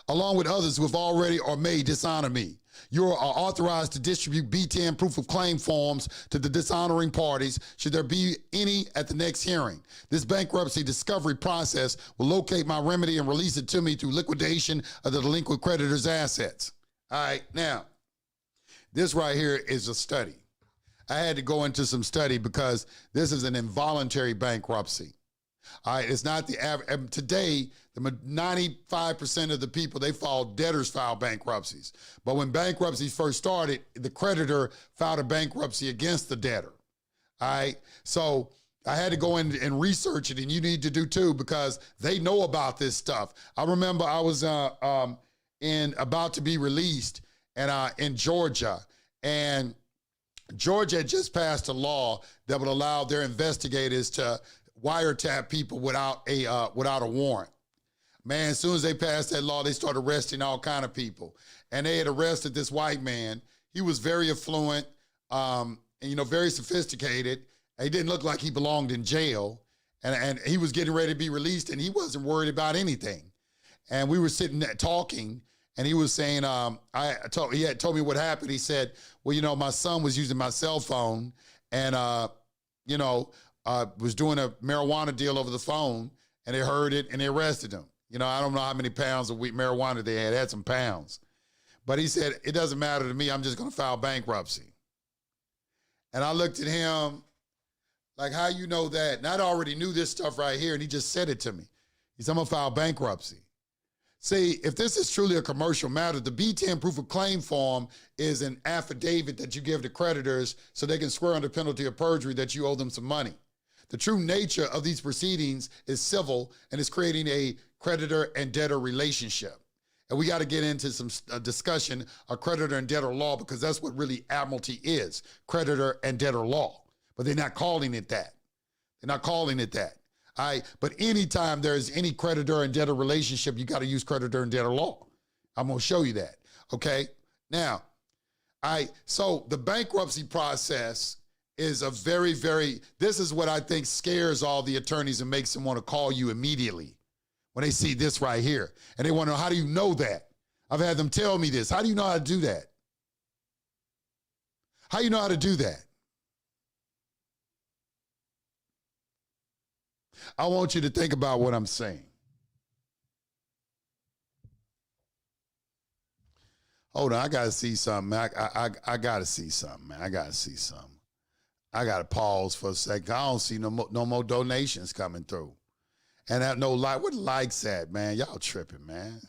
A: along with others who have already or may dishonor me. You are authorized to distribute B10 proof of claim forms to the dishonoring parties should there be any at the next hearing. This bankruptcy discovery process will locate my remedy and release it to me through liquidation of the delinquent creditor's assets. All right, now, this right here is a study. I had to go into some study because this is an involuntary bankruptcy. All right, it's not the average. Today, the 95% of the people, debtors file bankruptcies. But when bankruptcy first started, the creditor filed a bankruptcy against the debtor. All right, so I had to go in and research it, and you need to do too because they know about this stuff. I remember I was about to be released and in Georgia, and Georgia had just passed a law that would allow their investigators to wiretap people without a warrant. Man, as soon as they passed that law, they started arresting all kind of people. And they had arrested this white man. He was very affluent, and very sophisticated. He didn't look like he belonged in jail. And he was getting ready to be released, and he wasn't worried about anything. And we were sitting there talking, and he was saying, he had told me what happened. He said, well, my son was using my cell phone and, was doing a marijuana deal over the phone, and they heard it and they arrested him. I don't know how many pounds of marijuana they had some pounds. But he said, it doesn't matter to me, I'm just gonna file bankruptcy. And I looked at him like, how you know that? And I'd already knew this stuff right here, and he just said it to me. He said, I'm gonna file bankruptcy. See, if this is truly a commercial matter, the B10 proof of claim form is an affidavit that you give to creditors so they can swear under penalty of perjury that you owe them some money. The true nature of these proceedings is civil and is creating a creditor and debtor relationship. And we got to get into some discussion of creditor and debtor law because that's what really admiralty is, creditor and debtor law. But they're not calling it that. They're not calling it that. All right? But anytime there's any creditor and debtor relationship, you got to use creditor and debtor law. I'm going to show you that. Okay? Now, so the bankruptcy process is a very, this is what I think scares all the attorneys and makes them want to call you immediately when they see this right here. And they want to know, how do you know that? I've had them tell me this. How do you know how to do that? How do you know how to do that? I want you to think about what I'm saying. Hold on, I got to see something. I got to see something, man. I got to see something. I got to pause for a second. I don't see no more donations coming through. And that no like, where the likes at, man? Y'all tripping, man.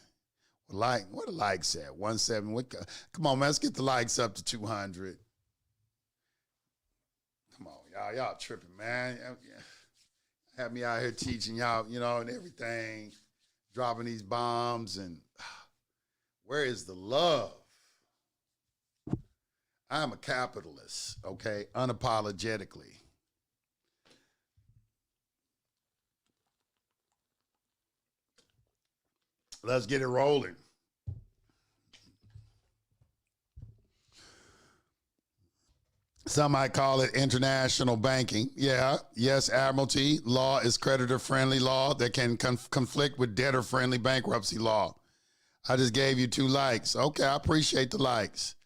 A: Where the likes at? 170. Come on, man. Let's get the likes up to 200. Come on, y'all tripping, man. Have me out here teaching y'all, you know, and everything, dropping these bombs, and where is the love? I'm a capitalist, okay, unapologetically. Let's get it rolling. Some might call it international banking. Yeah, yes, admiralty law is creditor-friendly law that can conflict with debtor-friendly bankruptcy law. I just gave you 2 likes. Okay, I appreciate the likes.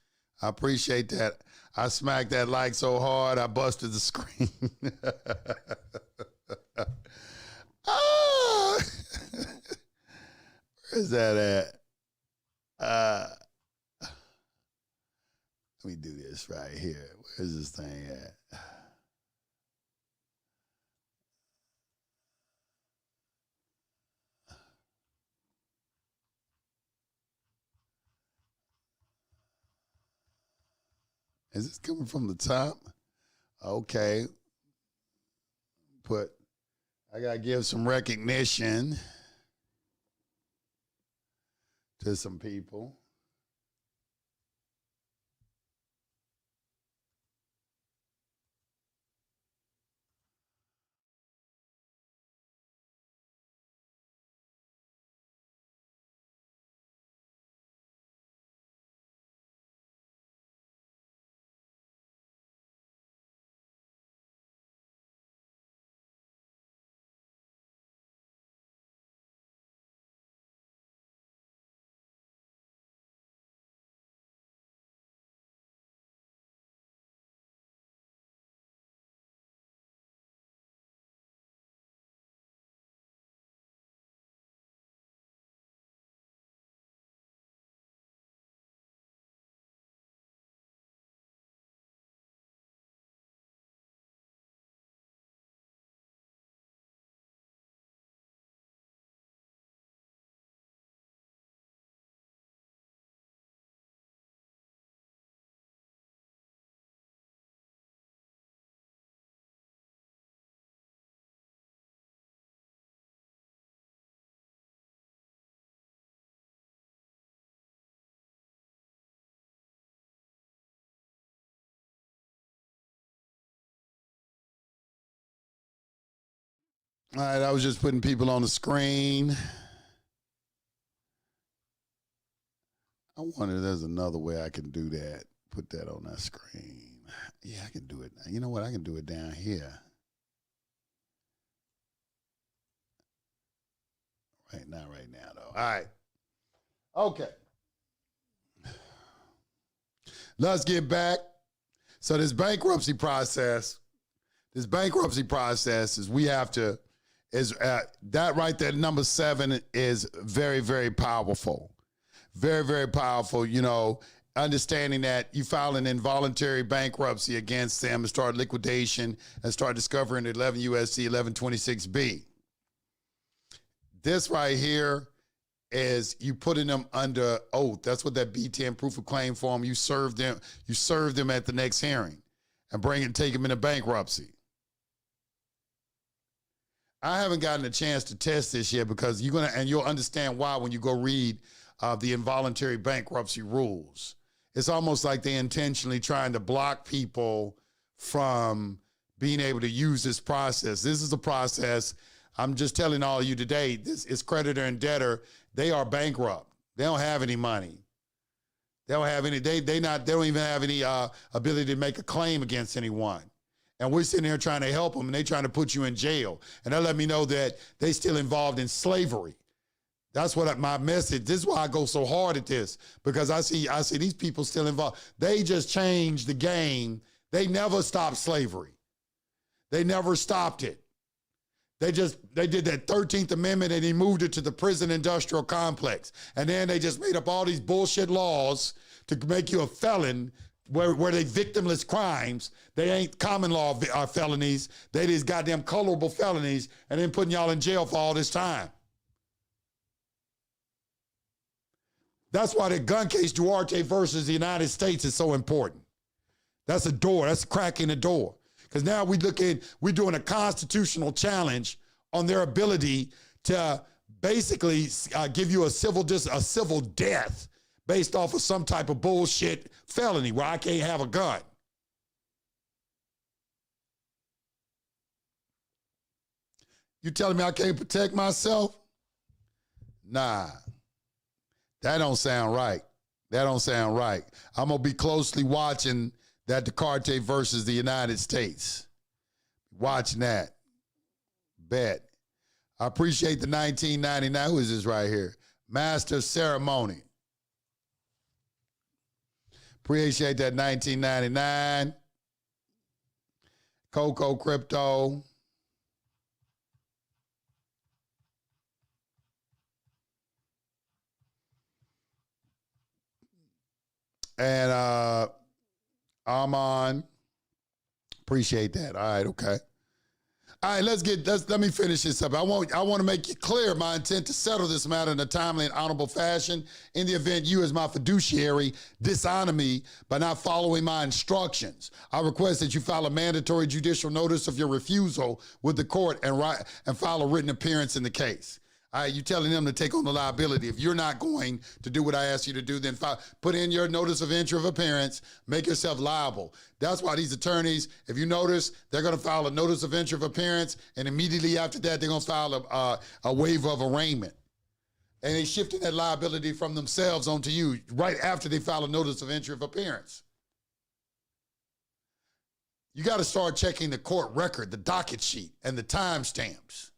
A: I appreciate that. I smacked that like so hard, I busted the screen. Oh! Where's that at? Let me do this right here. Where's this thing at? Is this coming from the top? Okay. I got to give some recognition to some people. All right, I was just putting people on the screen. I wonder if there's another way I can do that. Put that on that screen. Yeah, I can do it. You know what? I can do it down here. Right now, though. All right. Okay. Let's get back. So this bankruptcy process is we have to, that right there, number 7 is very, very powerful. Very, very powerful, you know, understanding that you file an involuntary bankruptcy against them and start liquidation and start discovering 11 U.S.C. 1126B. This right here is you putting them under oath. That's what that B10 proof of claim form, you serve them at the next hearing and take them into bankruptcy. I haven't gotten a chance to test this yet because you'll understand why when you go read the involuntary bankruptcy rules. It's almost like they're intentionally trying to block people from being able to use this process. This is a process, I'm just telling all of you today, this is creditor and debtor. They are bankrupt. They don't have any money. They don't have any, they don't even have any ability to make a claim against anyone. And we're sitting here trying to help them, and they're trying to put you in jail. And they let me know that they still involved in slavery. That's what my message, this is why I go so hard at this, because I see these people still involved. They just changed the game. They never stopped slavery. They never stopped it. They did that 13th Amendment and they moved it to the prison industrial complex. And then they just made up all these bullshit laws to make you a felon where they victimless crimes. They ain't common law felonies. They these goddamn colorable felonies, and then putting y'all in jail for all this time. That's why the gun case Duarte versus the United States is so important. That's a door. That's a crack in the door. Because now we're doing a constitutional challenge on their ability to basically give you a civil death based off of some type of bullshit felony where I can't have a gun. You telling me I can't protect myself? Nah, that don't sound right. That don't sound right. I'm going to be closely watching that Duarte versus the United States. Watching that. Bet. I appreciate the 1999. Who is this right here? Master of Ceremony. Appreciate that 1999. Coco Crypto. And I'm on. Appreciate that. All right, okay. All right, let me finish this up. I want to make it clear my intent to settle this matter in a timely and honorable fashion. In the event you, as my fiduciary, dishonor me by not following my instructions, I request that you file a mandatory judicial notice of your refusal with the court and file a written appearance in the case. All right, you telling them to take on the liability. If you're not going to do what I asked you to do, then put in your notice of entry of appearance, make yourself liable. That's why these attorneys, if you notice, they're going to file a notice of entry of appearance, and immediately after that, they're going to file a waiver of arraignment. And they're shifting that liability from themselves onto you right after they file a notice of entry of appearance. You got to start checking the court record, the docket sheet, and the timestamps.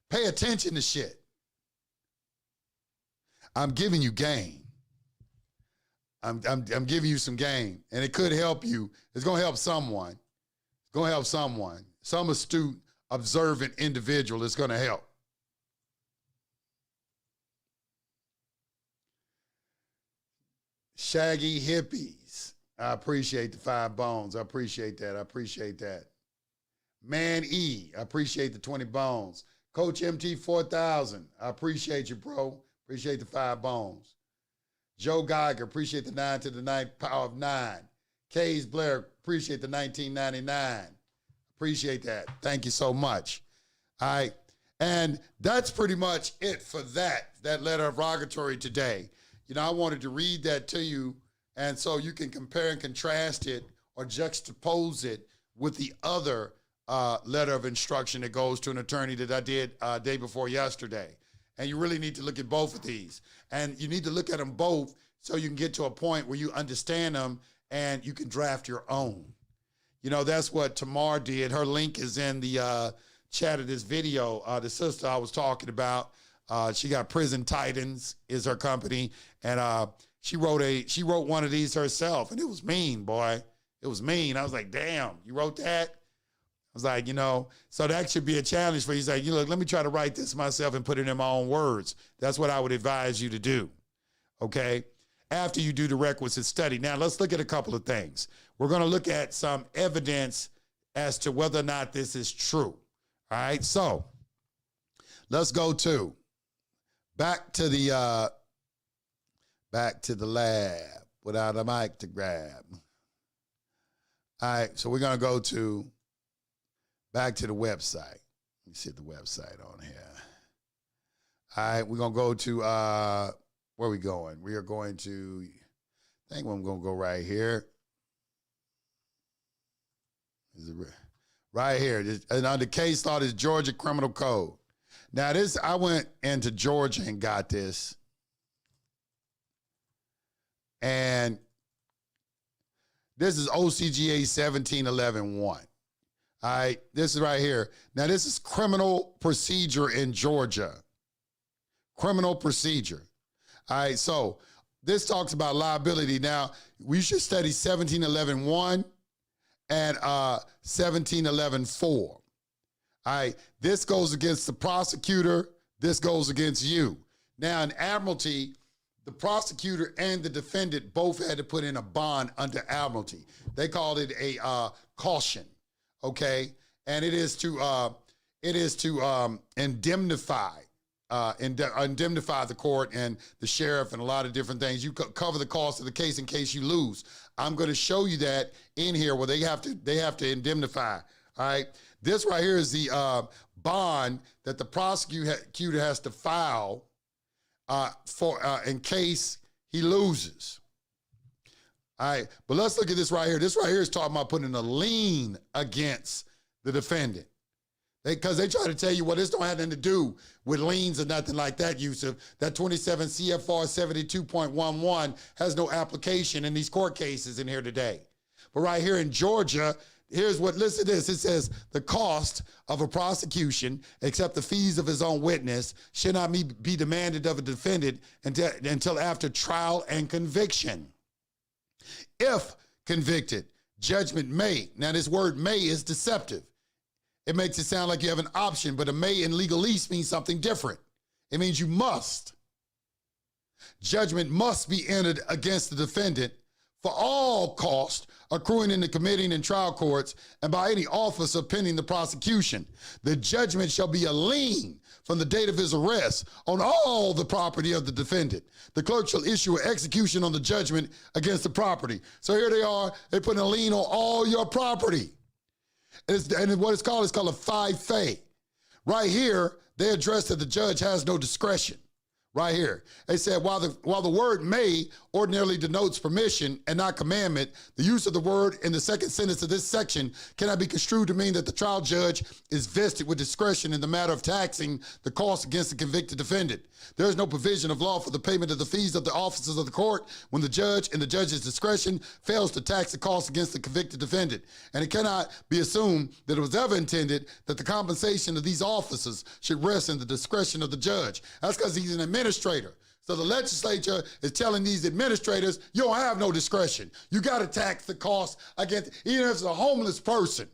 A: Pay attention to shit. I'm giving you game. I'm giving you some game, and it could help you. It's going to help someone. It's going to help someone. Some astute, observant individual is going to help. Shaggy hippies. I appreciate the 5 bones. I appreciate that. I appreciate that. Man E. I appreciate the 20 bones. Coach MT 4000, I appreciate you, bro. Appreciate the 5 bones. Joe Geiger, appreciate the 9 to the 9th power of 9. Kays Blair, appreciate the 1999. Appreciate that. Thank you so much. All right. And that's pretty much it for that letter of rogatory today. You know, I wanted to read that to you, and so you can compare and contrast it or juxtapose it with the other letter of instruction that goes to an attorney that I did day before yesterday. And you really need to look at both of these. And you need to look at them both so you can get to a point where you understand them and you can draft your own. You know, that's what Tamar did. Her link is in the chat of this video. The sister I was talking about, she got Prison Titans is her company. And she wrote one of these herself. And it was mean, boy. It was mean. I was like, damn, you wrote that? I was like, you know, so that should be a challenge for you. He's like, you know, let me try to write this myself and put it in my own words. That's what I would advise you to do, okay, after you do the requisite study. Now, let's look at a couple of things. We're going to look at some evidence as to whether or not this is true, all right? So let's go to back to the lab without a mic to grab. All right, so we're going to go to back to the website. Let me see the website on here. All right, we're going to go to, where are we going? We are going to, I think I'm going to go right here. Is it right here? And under case law, this Georgia Criminal Code. Now this, I went into Georgia and got this. And this is OCGA 1711-1. All right, this is right here. Now, this is criminal procedure in Georgia. Criminal procedure. All right, so this talks about liability. Now, we should study 1711-1 and 1711-4. All right, this goes against the prosecutor. This goes against you. Now, in admiralty, the prosecutor and the defendant both had to put in a bond under admiralty. They called it a caution, okay? And it is to indemnify the court and the sheriff and a lot of different things. You cover the cost of the case in case you lose. I'm going to show you that in here where they have to indemnify. All right, this right here is the bond that the prosecutor has to file for in case he loses. All right, but let's look at this right here. This right here is talking about putting a lien against the defendant. Because they try to tell you, well, this don't have nothing to do with liens or nothing like that, Yusuf. That 27 CFR 72.11 has no application in these court cases in here today. But right here in Georgia, here's what, listen to this. It says, the cost of a prosecution, except the fees of his own witness, should not be demanded of a defendant until after trial and conviction. If convicted, judgment may. Now, this word may is deceptive. It makes it sound like you have an option, but a may in legalese means something different. It means you must. Judgment must be entered against the defendant for all costs accruing in the committing and trial courts and by any officer pending the prosecution. The judgment shall be a lien from the date of his arrest on all the property of the defendant. The clerk shall issue an execution on the judgment against the property. So here they are, they're putting a lien on all your property. And what it's called a 5-fay. Right here, they address that the judge has no discretion. Right here. They said, while the word may ordinarily denotes permission and not commandment, the use of the word in the second sentence of this section cannot be construed to mean that the trial judge is vested with discretion in the matter of taxing the cost against the convicted defendant. There is no provision of law for the payment of the fees of the officers of the court when the judge, in the judge's discretion, fails to tax the cost against the convicted defendant. And it cannot be assumed that it was ever intended that the compensation of these officers should rest in the discretion of the judge. That's because he's an administrator. So the legislature is telling these administrators, you don't have no discretion. You got to tax the cost against, even if it's a homeless person.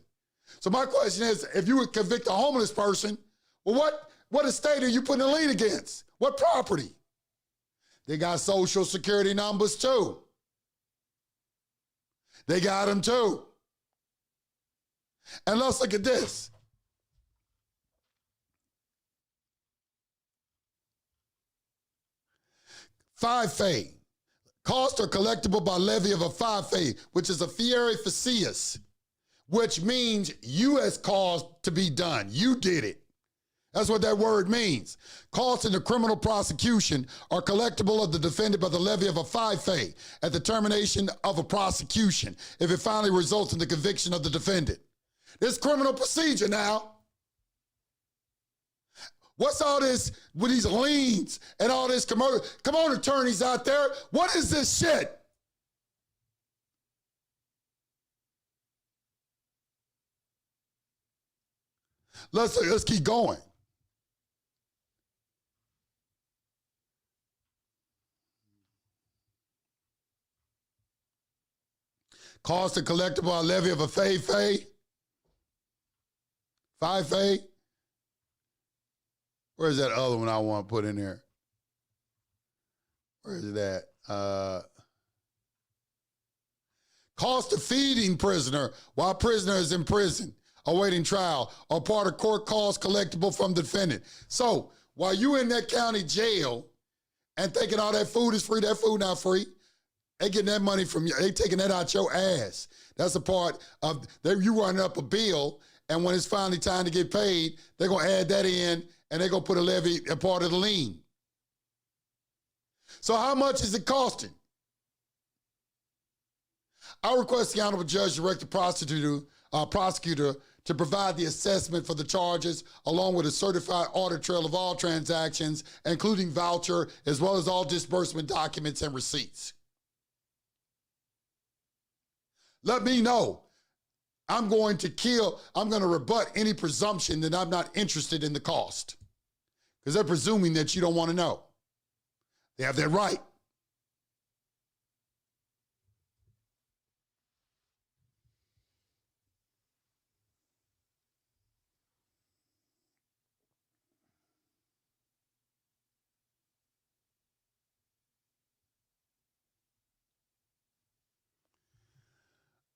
A: So my question is, if you would convict a homeless person, well, what estate are you putting a lien against? What property? They got social security numbers too. They got them too. And let's look at this. Five-fay. Costs are collectible by levy of a five-fay, which is a fieri facias, which means you has caused to be done. You did it. That's what that word means. Costs in the criminal prosecution are collectible of the defendant by the levy of a five-fay at the termination of a prosecution if it finally results in the conviction of the defendant. This criminal procedure now. What's all this with these liens and all this commercial? Come on, attorneys out there. What is this shit? Let's keep going. Cost of collectible by levy of a five-fay. Where's that other one I want to put in there? Where is it at? Cost of feeding prisoner while prisoner is in prison, awaiting trial, or part of court costs collectible from defendant. So while you in that county jail and thinking all that food is free, that food not free. They getting that money from you. They taking that out your ass. That's a part of, you running up a bill, and when it's finally time to get paid, they're going to add that in, and they're going to put a levy, a part of the lien. So how much is it costing? I request the Honorable Judge direct the prosecutor to provide the assessment for the charges along with a certified audit trail of all transactions, including voucher, as well as all disbursement documents and receipts. Let me know. I'm going to rebut any presumption that I'm not interested in the cost. Because they're presuming that you don't want to know. They have that right.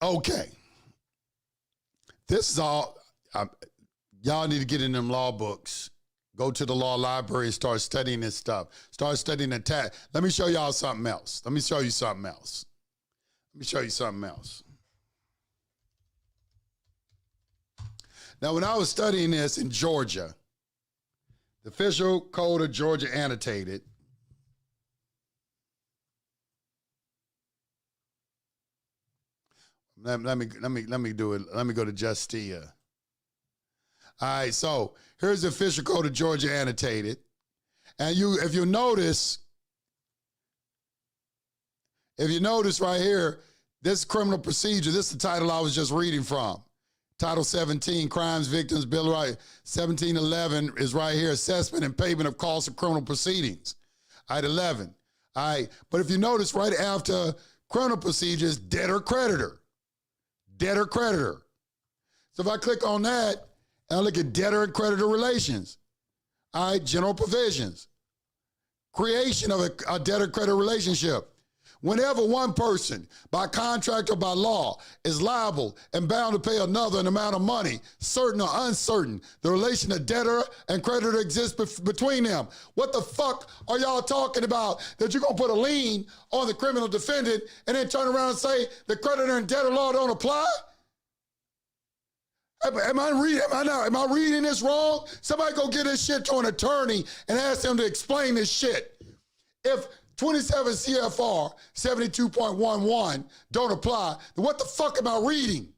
A: Okay. This is all, y'all need to get in them law books. Go to the law library and start studying this stuff. Start studying the tax. Let me show y'all something else. Let me show you something else. Now, when I was studying this in Georgia, the official code of Georgia annotated, let me do it. Let me go to Justia. All right, so here's the official code of Georgia annotated. And if you notice right here, this criminal procedure, this is the title I was just reading from. Title 17, Crimes, Victims, Bill of Rights. 1711 is right here, assessment and payment of costs of criminal proceedings. All right, 11. All right, but if you notice right after criminal procedures, debtor-creditor. Debtor-creditor. So if I click on that, and I look at debtor and creditor relations, all right, general provisions, creation of a debtor-creditor relationship. Whenever one person, by contract or by law, is liable and bound to pay another an amount of money, certain or uncertain, the relation of debtor and creditor exists between them. What the fuck are y'all talking about? That you're going to put a lien on the criminal defendant and then turn around and say the creditor and debtor law don't apply? Am I reading this wrong? Somebody go get this shit to an attorney and ask them to explain this shit. If 27 CFR 72.11 don't apply, then what the fuck am I reading?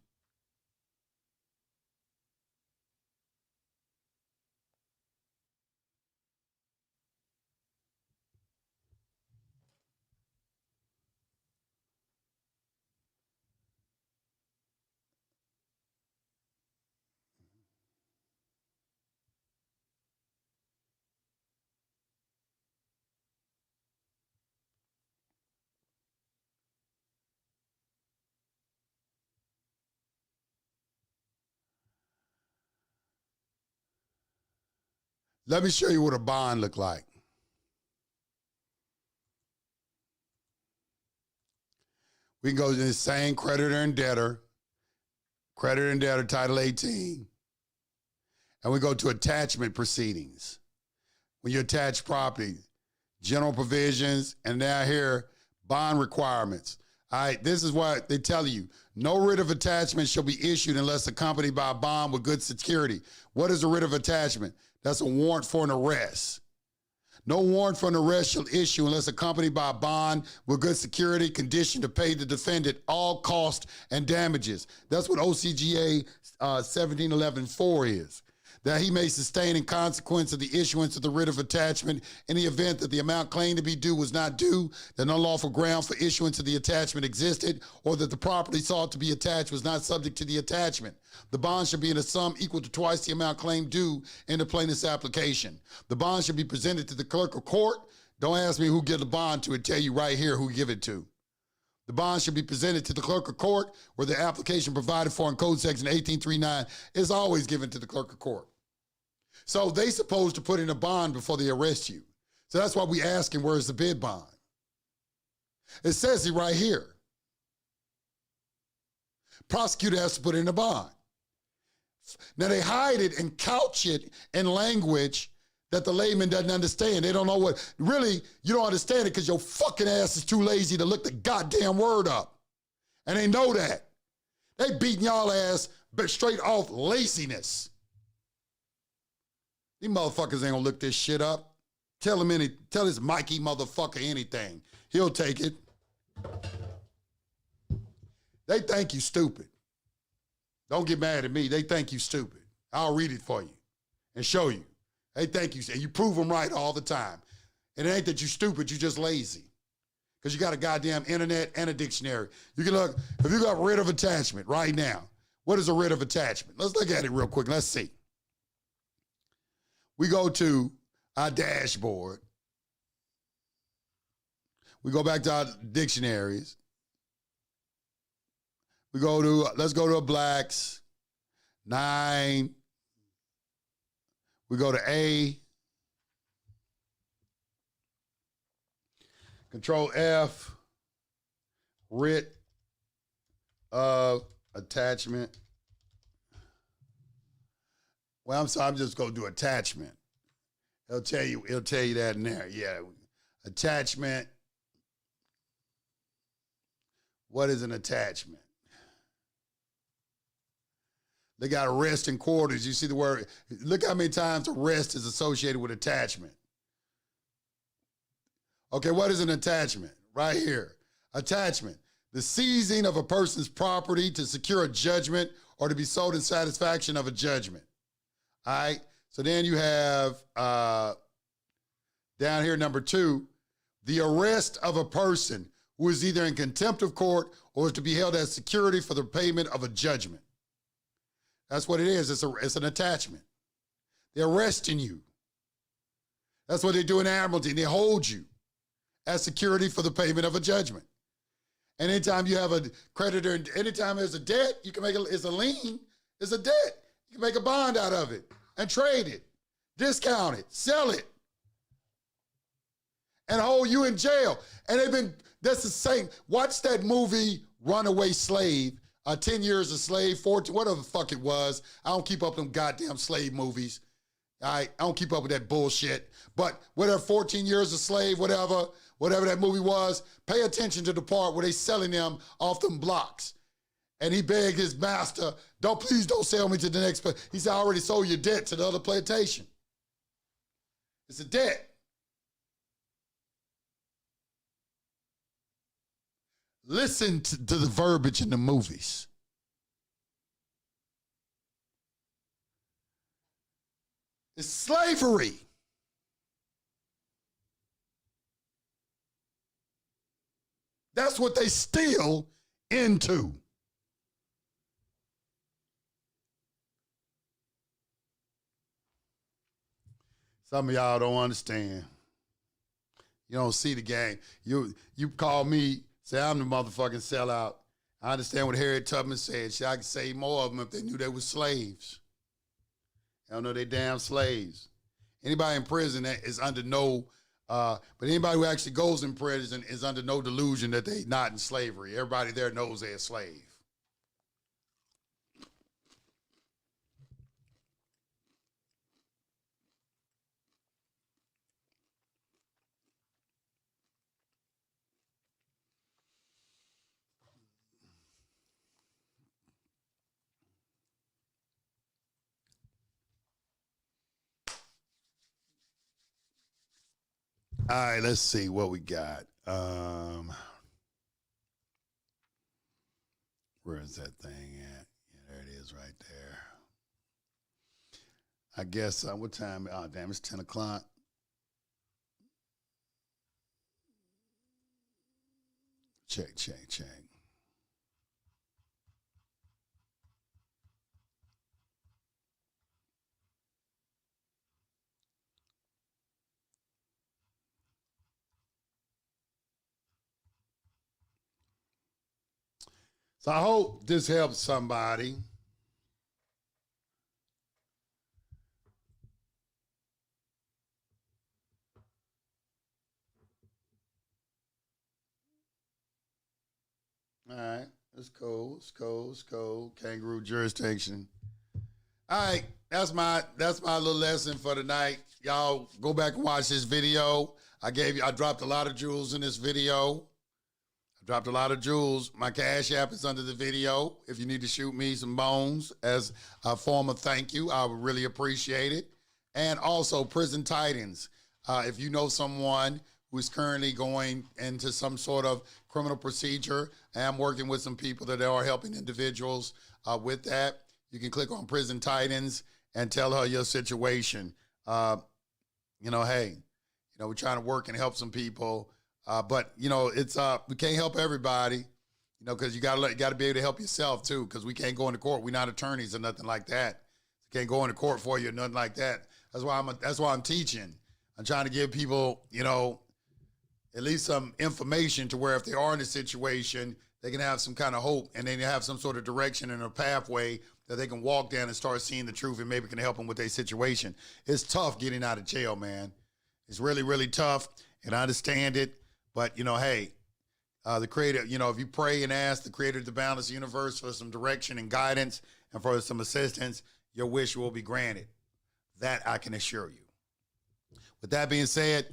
A: Let me show you what a bond look like. We can go to the same creditor and debtor, Title 18, and we go to attachment proceedings. When you attach property, general provisions, and now here, bond requirements. All right, this is what they tell you. No writ of attachment shall be issued unless accompanied by a bond with good security. What is a writ of attachment? That's a warrant for an arrest. No warrant for an arrest shall issue unless accompanied by a bond with good security, condition to pay the defendant all costs and damages. That's what OCGA 1711.4 is. That he may sustain in consequence of the issuance of the writ of attachment in the event that the amount claimed to be due was not due, that no lawful ground for issuance of the attachment existed, or that the property sought to be attached was not subject to the attachment. The bond should be in a sum equal to twice the amount claimed due in the plaintiff's application. The bond should be presented to the clerk of court. Don't ask me who give the bond to, it tell you right here who give it to. The bond should be presented to the clerk of court, where the application provided for in Code Section 1839 is always given to the clerk of court. So they supposed to put in a bond before they arrest you. So that's why we asking, where's the bid bond? It says it right here. Prosecutor has to put in a bond. Now they hide it and couch it in language that the layman doesn't understand. They don't know what, really, you don't understand it because your fucking ass is too lazy to look the goddamn word up. And they know that. They beating y'all ass but straight off laziness. These motherfuckers ain't gonna look this shit up. Tell this Mikey motherfucker anything. He'll take it. They think you stupid. Don't get mad at me. They think you stupid. I'll read it for you and show you. They think you, and you prove them right all the time. And it ain't that you stupid, you just lazy. Because you got a goddamn internet and a dictionary. You can look, if you got writ of attachment right now, what is a writ of attachment? Let's look at it real quick. Let's see. We go to our dashboard. We go back to our dictionaries. We go to, let's go to a Black's, 9. We go to A. Control F, writ of attachment. Well, I'm sorry, I'm just gonna do attachment. It'll tell you that in there. Yeah. Attachment. What is an attachment? They got arrest in quarters. You see the word. Look how many times arrest is associated with attachment. Okay, what is an attachment? Right here. Attachment. The seizing of a person's property to secure a judgment or to be sold in satisfaction of a judgment. All right. So then you have down here, number 2, the arrest of a person who is either in contempt of court or is to be held as security for the payment of a judgment. That's what it is. It's an attachment. They're arresting you. That's what they do in Admiralty. They hold you as security for the payment of a judgment. And anytime you have a creditor, anytime there's a debt, you can make it's a lien, it's a debt. You can make a bond out of it and trade it, discount it, sell it, and hold you in jail. And that's the same. Watch that movie, Runaway Slave, 10 Years a Slave, 14, whatever the fuck it was. I don't keep up with them goddamn slave movies. All right, I don't keep up with that bullshit. But whatever, 14 Years a Slave, whatever that movie was, pay attention to the part where they selling them off them blocks. And he begged his master, please don't sell me to the next place. He said, I already sold your debt to the other plantation. It's a debt. Listen to the verbiage in the movies. It's slavery. That's what they steal into. Some of y'all don't understand. You don't see the game. You call me, say I'm the motherfucking sellout. I understand what Harriet Tubman said. I could save more of them if they knew they were slaves. They don't know they damn slaves. Anybody in prison is under no, but anybody who actually goes in prison is under no delusion that they're not in slavery. Everybody there knows they're a slave. All right, let's see what we got. Where is that thing at? Yeah, there it is right there. I guess, what time? Oh, damn, it's 10 o'clock. Check. So I hope this helps somebody. All right, it's cool. Kangaroo jurisdiction. All right, that's my little lesson for tonight. Y'all go back and watch this video. I dropped a lot of jewels in this video. Dropped a lot of jewels. My Cash App is under the video. If you need to shoot me some bones as a form of thank you, I would really appreciate it. And also Prison Titans. If you know someone who is currently going into some sort of criminal procedure, I am working with some people that are helping individuals with that. You can click on Prison Titans and tell her your situation. Hey, we're trying to work and help some people. But it's we can't help everybody, because you gotta be able to help yourself too, because we can't go into court. We're not attorneys or nothing like that. Can't go into court for you or nothing like that. That's why I'm teaching. I'm trying to give people, at least some information to where if they are in a situation, they can have some kind of hope and then they have some sort of direction and a pathway that they can walk down and start seeing the truth and maybe can help them with their situation. It's tough getting out of jail, man. It's really, really tough, and I understand it. But, hey, The creator, you know, if you pray and ask the creator of the boundless universe for some direction and guidance and for some assistance, your wish will be granted. That I can assure you. With that being said,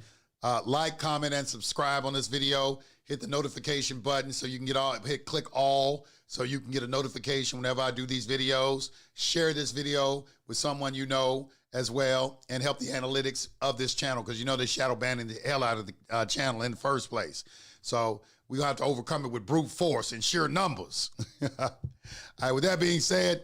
A: like, comment, and subscribe on this video. Hit the notification button so you can click all so you can get a notification whenever I do these videos. Share this video with someone you know as well, and help the analytics of this channel, because you know they're shadow banning the hell out of the channel in the first place. So we're going to have to overcome it with brute force and sheer numbers. All right, with that being said,